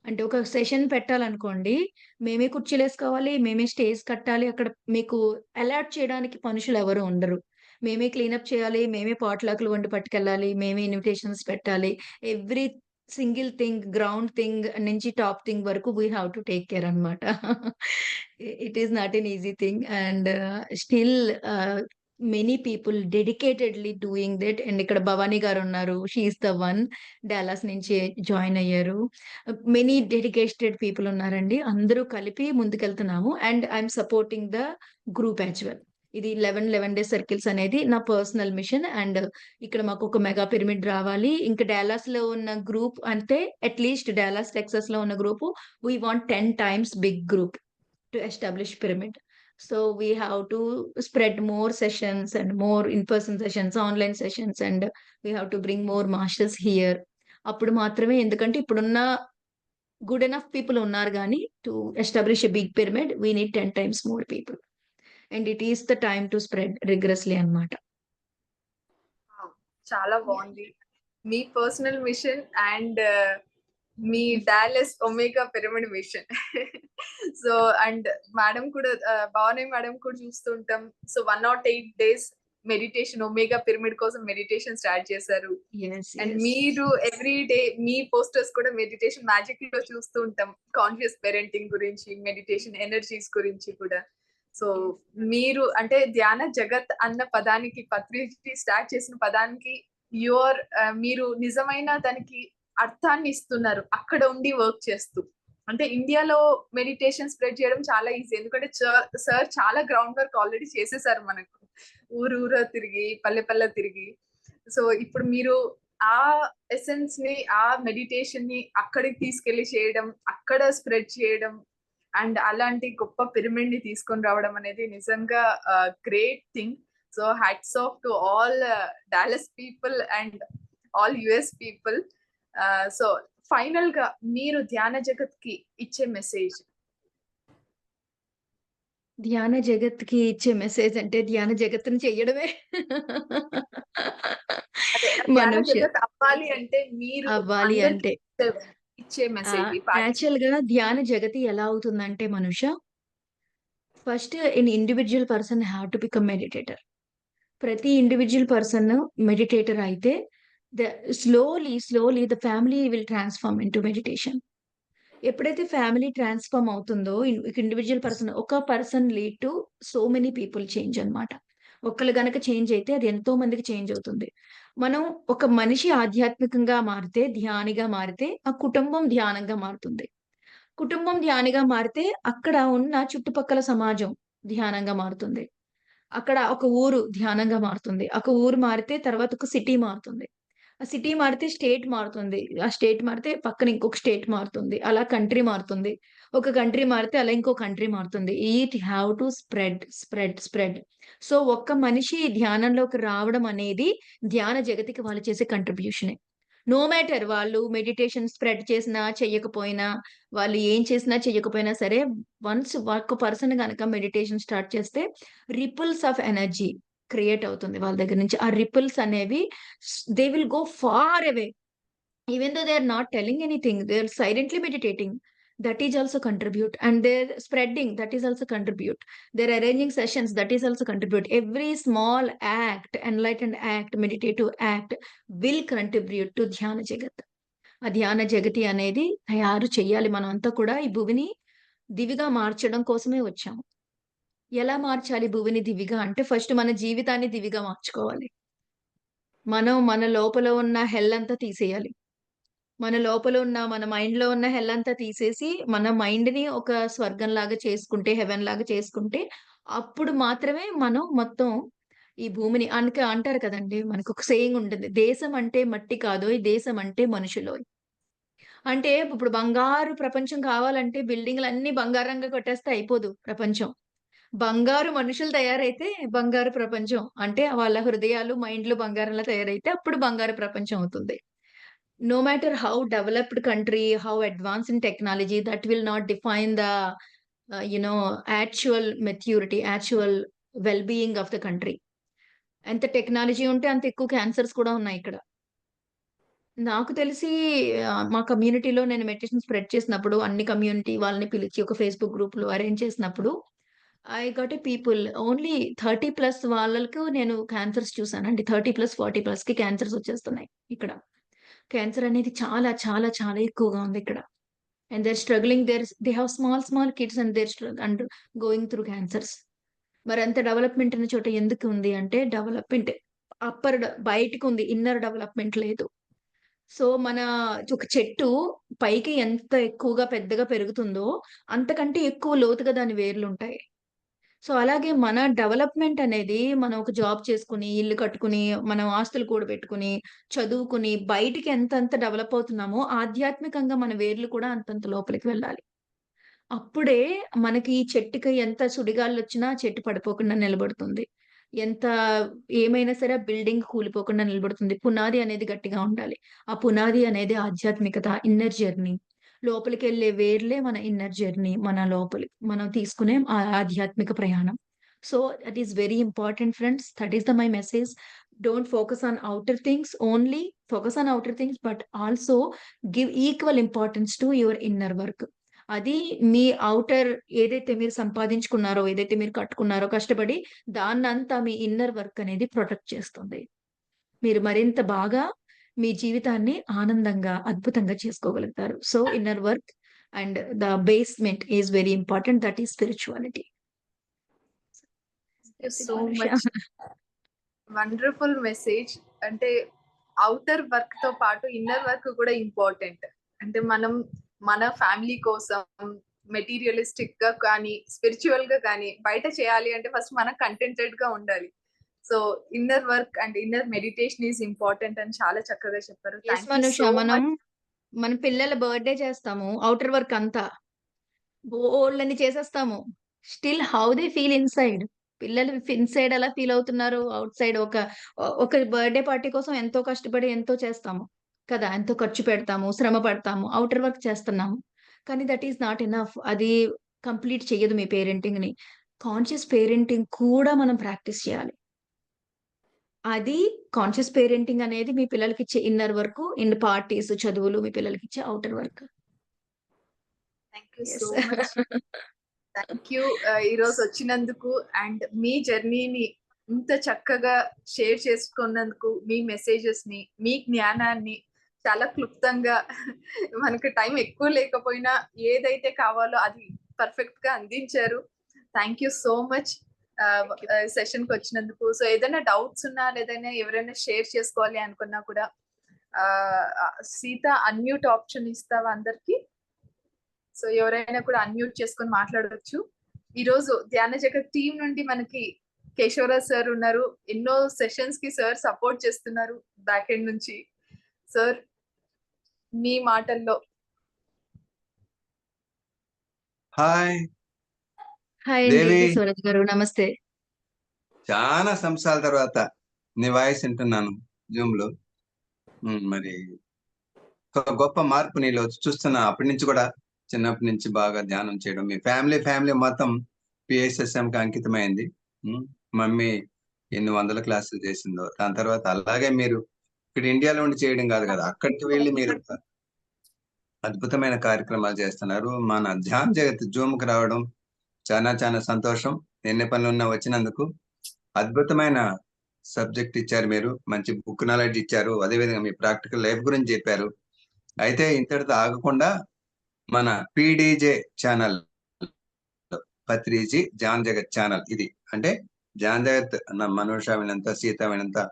అంటే ఒక సెషన్ పెట్టాలనుకోండి, మేమే కుర్చీలేసుకోవాలి, మేమే స్టేజ్ కట్టాలి. అక్కడ మీకు అలాట్ చేయడానికి మనుషులెవరు ఉండరు. మేమే క్లీనప్ చేయాలి, మేమే పాట్‌లక్‌లు వండి పట్టుకెళ్ళాలి, మేమే ఇన్విటేషన్స్ పెట్టాలి. Every single thing, ground thing నుంచి టాప్ థింగ్ వరకు we have to take care అన్నమాట. It is not an easy thing and still many people dedicatedly doing that. And ఇక్కడ భవాని గారున్నారు. She is the one Dallas నుంచి join అయ్యారు. Many dedicated people ఉన్నారండి. అందరూ కలిపి ముందుకెళ్తున్నాము. And I'm supporting the group as well. ఇది 11 డేస్ సర్కిల్స్ అనేది నా పర్సనల్ మిషన్. అండ్ ఇక్కడ మాకొక మెగా పిరమిడ్ రావాలి. ఇంకా డాలస్‌లో ఉన్న గ్రూప్ అంటే అట్‌లీస్ట్ డాలస్, టెక్సాస్‌లో ఉన్న group we want 10 times big group to establish pyramid. So, we have to spread more sessions and more in-person sessions, online sessions and we have to bring more masters here. అప్పుడు మాత్రమే ఎందుకంటే ఇప్పుడున్న good enough people ఉన్నారు గానీ to establish a big pyramid we need 10 times more people. And it is the time to spread rigorously అన్నమాట. Wow! చాలా బావుంది. మీ పర్సనల్ మిషన్ అండ్ మీ Dallas Omega Pyramid mission. So, and madam కూడా Bhavani madam కూడా చూస్తుంటాం. So, 108 days meditation Omega Pyramid కోసం meditation start చేశారు. యెస్. And yes. మీరు ఎవ్రీ డే మీ పోస్టర్స్ కూడా మెడిటేషన్ మ్యాజిక్‌లో చూస్తూ ఉంటాం. కాన్షియస్ పేరెంటింగ్ గురించి, మెడిటేషన్ ఎనర్జీస్ గురించి కూడా. సో, మీరు అంటే ధ్యాన జగత్ అన్న పదానికి పత్రిజీ స్టార్ట్ చేసిన పదానికి మీరు నిజమైన దానికి అర్థాన్ని ఇస్తున్నారు. అక్కడ ఉండి వర్క్ చేస్తూ. అంటే ఇండియాలో మెడిటేషన్ స్ప్రెడ్ చేయడం చాలా ఈజీ. ఎందుకంటే సార్ చాలా గ్రౌండ్ వర్క్ ఆల్రెడీ చేసేసారు మనకు. ఊరూరా తిరిగి పల్లె పల్లె తిరిగి. సో ఇప్పుడు మీరు ఆ ఎసెన్స్ ని, ఆ మెడిటేషన్ ని అక్కడికి తీసుకెళ్లి చేయడం, అక్కడ స్ప్రెడ్ చేయడం అండ్ అలాంటి గొప్ప పిరమిడ్ ని తీసుకొని రావడం అనేది నిజంగా great thing. So hats off to all Dallas people and all US people. So final గా మీరు ధ్యాన జగత్ కి ఇచ్చే మెసేజ్? ధ్యాన జగత్‌కి ఇచ్చే మెసేజ్ అంటే ధ్యాన జగత్తుని చెయ్యడమే. అదే ధ్యాన మనుష్య జగత్ అవ్వాలి అంటే మీరు అవ్వాలి అందరికి అంటే ఇచ్చే మెసేజ్ యాక్చువల్‌గా ధ్యాన జగతి ఎలా అవుతుందంటే Manusha, first an individual person have to become meditator. ప్రతి ఇండివిడ్యువల్ పర్సన్ మెడిటేటర్ అయితే the slowly the family will transform into meditation. ఎప్పుడైతే ఫ్యామిలీ ట్రాన్స్‌ఫార్మ్ అవుతుందో ఇండివిడ్యువల్ పర్సన్ ఒక person lead to so many people change అన్నమాట. ఒక్కళ్ళు గనక చేంజ్ అయితే అది ఎంతో మందికి చేంజ్ అవుతుంది. మనం ఒక మనిషి ఆధ్యాత్మికంగా మారితే, ధ్యానిగా మారితే ఆ కుటుంబం ధ్యానంగా మారుతుంది. కుటుంబం ధ్యానిగా మారితే అక్కడ ఉన్న చుట్టుపక్కల సమాజం ధ్యానంగా మారుతుంది. అక్కడ ఒక ఊరు ధ్యానంగా మారుతుంది. ఒక ఊరు మారితే తర్వాత ఒక సిటీ మారుతుంది. ఆ సిటీ మారితే స్టేట్ మారుతుంది. ఆ స్టేట్ మారితే పక్కన ఇంకొక స్టేట్ మారుతుంది. అలా కంట్రీ మారుతుంది. ఒక కంట్రీ మారితే అలా ఇంకో కంట్రీ మారుతుంది. It have to spread. So ఒక్క మనిషి ధ్యానంలోకి రావడం అనేది ధ్యాన జగతికి వాళ్ళు చేసే కంట్రిబ్యూషనే. నో మ్యాటర్ వాళ్ళు మెడిటేషన్ స్ప్రెడ్ చేసినా, చెయ్యకపోయినా, వాళ్ళు ఏం చేసినా చెయ్యకపోయినా సరే, వన్స్ ఒక్క పర్సన్ గనక మెడిటేషన్ స్టార్ట్ చేస్తే రిపుల్స్ ఆఫ్ ఎనర్జీ క్రియేట్ అవుతుంది వాళ్ళ దగ్గర నుంచి. ఆ రిపుల్స్ అనేవి they will go far away. Even though they are not telling anything, they are silently meditating. That is also contribute. And they're spreading, that is also contribute. They're arranging sessions, that is also contribute. Every small act, enlightened act, meditative act will contribute to ధ్యాన జగత్. ఆ ధ్యాన జగతి అనేది తయారు చెయ్యాలి. మనమంతా కూడా ఈ భూమిని దివిగా మార్చడం కోసమే వచ్చాము. ఎలా మార్చాలి భూమిని దివిగా అంటే ఫస్ట్ మన జీవితాన్ని దివిగా మార్చుకోవాలి. మనం మన లోపల ఉన్న హెల్ అంతా తీసేయాలి. మన లోపల ఉన్న మన మైండ్‌లో ఉన్న హెల్ అంతా తీసేసి, మన మైండ్‌ని ఒక స్వర్గంలాగా చేసుకుంటే, హెవెన్‌లాగా చేసుకుంటే, అప్పుడు మాత్రమే మనం మొత్తం ఈ భూమిని అంటారు కదండీ! మనకొక సేయింగ్ ఉంటుంది. దేశం అంటే మట్టి కాదోయ్! దేశం అంటే మనుషులోయ్! అంటే ఇప్పుడు బంగారు ప్రపంచం కావాలంటే బిల్డింగులన్నీ బంగారంగా కట్టేస్తే అయిపోదు ప్రపంచం. బంగారు మనుషులు తయారైతే బంగారు ప్రపంచం. అంటే వాళ్ళ హృదయాలు, మైండ్‌లు బంగారంలా తయారైతే అప్పుడు బంగారు ప్రపంచం అవుతుంది. No matter how developed country, how advanced in technology, that will not define the, actual maturity, actual well-being of the country. ఎంత టెక్నాలజీ ఉంటే అంత ఎక్కువ క్యాన్సర్స్ కూడా ఉన్నాయిక్కడ. నాకు తెలిసి మా కమ్యూనిటీలో నేను మెడిటేషన్ స్ప్రెడ్ చేసినప్పుడు అన్ని కమ్యూనిటీ వాళ్ళని పిలిచి ఒక ఫేస్‌బుక్ గ్రూప్‌లో అరేంజ్ చేసినప్పుడు I got a people only 30+ వాళ్ళకు నేను క్యాన్సర్స్ చూసానండి. 30+, 40+కి క్యాన్సర్స్ వచ్చేస్తున్నాయి ఇక్కడ. క్యాన్సర్ అనేది చాలా, చాలా, చాలా ఎక్కువగా ఉందిక్కడ. And they are struggling they have small kids and and going through cancers. మరంత డెవలప్‌మెంట్ ఉన్న చోట ఎందుకు ఉంది అంటే డెవలప్‌మెంట్ బయటికుంది. ఇన్నర్ డెవలప్‌మెంట్ లేదు. సో, ఒక చెట్టు పైకి ఎంత ఎక్కువగా పెద్దగా పెరుగుతుందో, అంతకంటే ఎక్కువ లోతుగా దాని వేర్లుంటాయి. సో, అలాగే మన డెవలప్‌మెంట్ అనేది మనం ఒక జాబ్ చేసుకొని, ఇల్లు కట్టుకొని, మనం ఆస్తులు కూడబెట్టుకొని, చదువుకొని, బయటికి ఎంతెంత డెవలప్ అవుతున్నామో, ఆధ్యాత్మికంగా మన వేర్లు కూడా అంతంత లోపలికి వెళ్ళాలి. అప్పుడే మనకి ఈ చెట్టుకి ఎంత సుడిగాలొచ్చినా చెట్టు పడిపోకుండా నిలబడుతుంది. ఎంత ఏమైనా సరే ఆ బిల్డింగ్ కూలిపోకుండా నిలబడుతుంది. పునాది అనేది గట్టిగా ఉండాలి. ఆ పునాది అనేది ఆధ్యాత్మికత, ఇన్నర్ జర్నీ. లోపలికెళ్ళే వేర్లే మన ఇన్నర్ జర్నీ. మన లోపలి మనం తీసుకునే ఆధ్యాత్మిక ప్రయాణం. So, that is very important friends. That is my message. Don't focus on outer things only. Focus on outer things but also give equal importance to your inner work. అది మీ outer ఏదైతే మీరు సంపాదించుకున్నారో, ఏదైతే మీరు కట్టుకున్నారో కష్టపడి, దాన్నంతా మీ ఇన్నర్ వర్క్ అనేది protect చేస్తుంది. మీరు మరింత బాగా మీ జీవితాన్ని ఆనందంగా, అద్భుతంగా చేసుకోగలుగుతారు. So, inner work and the basement is very important. That is spirituality. So much wonderful message. అంటే ఔటర్ వర్క్ తో పాటు ఇన్నర్ వర్క్ కూడా ఇంపార్టెంట్. అంటే మనం మన ఫ్యామిలీ కోసం మెటీరియలిస్టిక్ గా కానీ, స్పిరిచువల్ గా కానీ బయట చేయాలి అంటే ఫస్ట్ మనం కంటెంటెడ్ గా ఉండాలి. So inner work and inner meditation is important అని చాలా చక్కగా చెప్పారు. ఎస్ థ్యాంక్ యూ మనూష, సో మనం మచ్. మన పిల్లల బర్త్‌డే చేస్తాము. ఔటర్ వర్క్ అంతా బోలెడన్ని చేసేస్తాము. Still how they feel inside. పిల్లలు ఇన్‌సైడ్ ఎలా ఫీల్ అవుతున్నారు, ఔట్ సైడ్ ఒక బర్త్‌డే పార్టీ కోసం ఎంతో కష్టపడి ఎంతో చేస్తాము కదా! ఎంతో ఖర్చు పెడతాము, శ్రమ పడతాము, ఔటర్ వర్క్ చేస్తున్నాము. కానీ దట్ ఈస్ నాట్ ఎనఫ్. అది కంప్లీట్ చెయ్యదు మీ పేరెంటింగ్‌ని. కాన్షియస్ పేరెంటింగ్ కూడా మనం ప్రాక్టీస్ చేయాలి. అది కాన్షియస్ పేరెంటింగ్ అనేది మీ పిల్లలకిచ్చే ఇన్నర్ వర్క్, ఇన్ పార్టీస్, చదువులు, మీ పిల్లలకిచ్చే outer work. Thank you so yes. Much. Thank you ఈరోజు వచ్చినందుకు అండ్ మీ జర్నీని ఇంత చక్కగా షేర్ చేసుకున్నందుకు, మీ మెసేజెస్ ని, మీ జ్ఞానాన్ని చాలా క్లుప్తంగా మనకు టైం ఎక్కువ లేకపోయినా ఏదైతే కావాలో అది పర్ఫెక్ట్ గా అందించారు. Thank you so much thank you. Session కి వచ్చినందుకు. సో ఏదైనా డౌట్స్ ఉన్నా లేదైనా ఎవరైనా షేర్ చేసుకోవాలి అనుకున్నా కూడా సీత అన్మ్యూట్ ఆప్షన్ ఇస్తావా అందరికి? సో ఎవరైనా కూడా అన్మ్యూట్ చేసుకొని మాట్లాడవచ్చు. ఈ రోజు ధ్యాన జగత్ టీం నుండి మనకి కేశవరాజ్ సార్ ఉన్నారు. ఎన్నో సెషన్స్ కి సార్ సపోర్ట్ చేస్తున్నారు బ్యాక్ ఎండ్ నుంచి. సార్ మీ మాటల్లో. హాయ్ హాయ్ అండి దేవి, సూరజ్ గారు. నమస్తే. చాలా సంవత్సరాల తర్వాత నీ వాయిస్ వింటున్నాను జూమ్ లో. మరి ఒక గొప్ప మార్పు నీలో చూస్తున్నా. అప్పటి నుంచి కూడా చిన్నప్పటి నుంచి బాగా ధ్యానం చేయడం, మీ ఫ్యామిలీ మొత్తం PSSM కి అంకితమైంది. మమ్మీ ఎన్ని వందల క్లాసులు చేసిందో. దాని తర్వాత అలాగే మీరు ఇక్కడ ఇండియాలో ఉండి చేయడం కాదు కదా, అక్కడికి వెళ్ళి మీరు అద్భుతమైన కార్యక్రమాలు చేస్తున్నారు. మన ధ్యాన్ జగత్ జూమ్ కి రావడం చాలా సంతోషం. ఎన్ని పనులు ఉన్నా వచ్చినందుకు. అద్భుతమైన సబ్జెక్ట్ ఇచ్చారు మీరు, మంచి బుక్ నాలెడ్జ్ ఇచ్చారు, అదేవిధంగా మీ ప్రాక్టికల్ లైఫ్ గురించి చెప్పారు. అయితే ఇంతటితో ఆగకుండా మన PDJ ఛానల్, పత్రిజీ ధ్యాన్ జగత్ ఛానల్, ఇది అంటే ధ్యాన్ జగత్ మనూష వినంత, సీత వినంత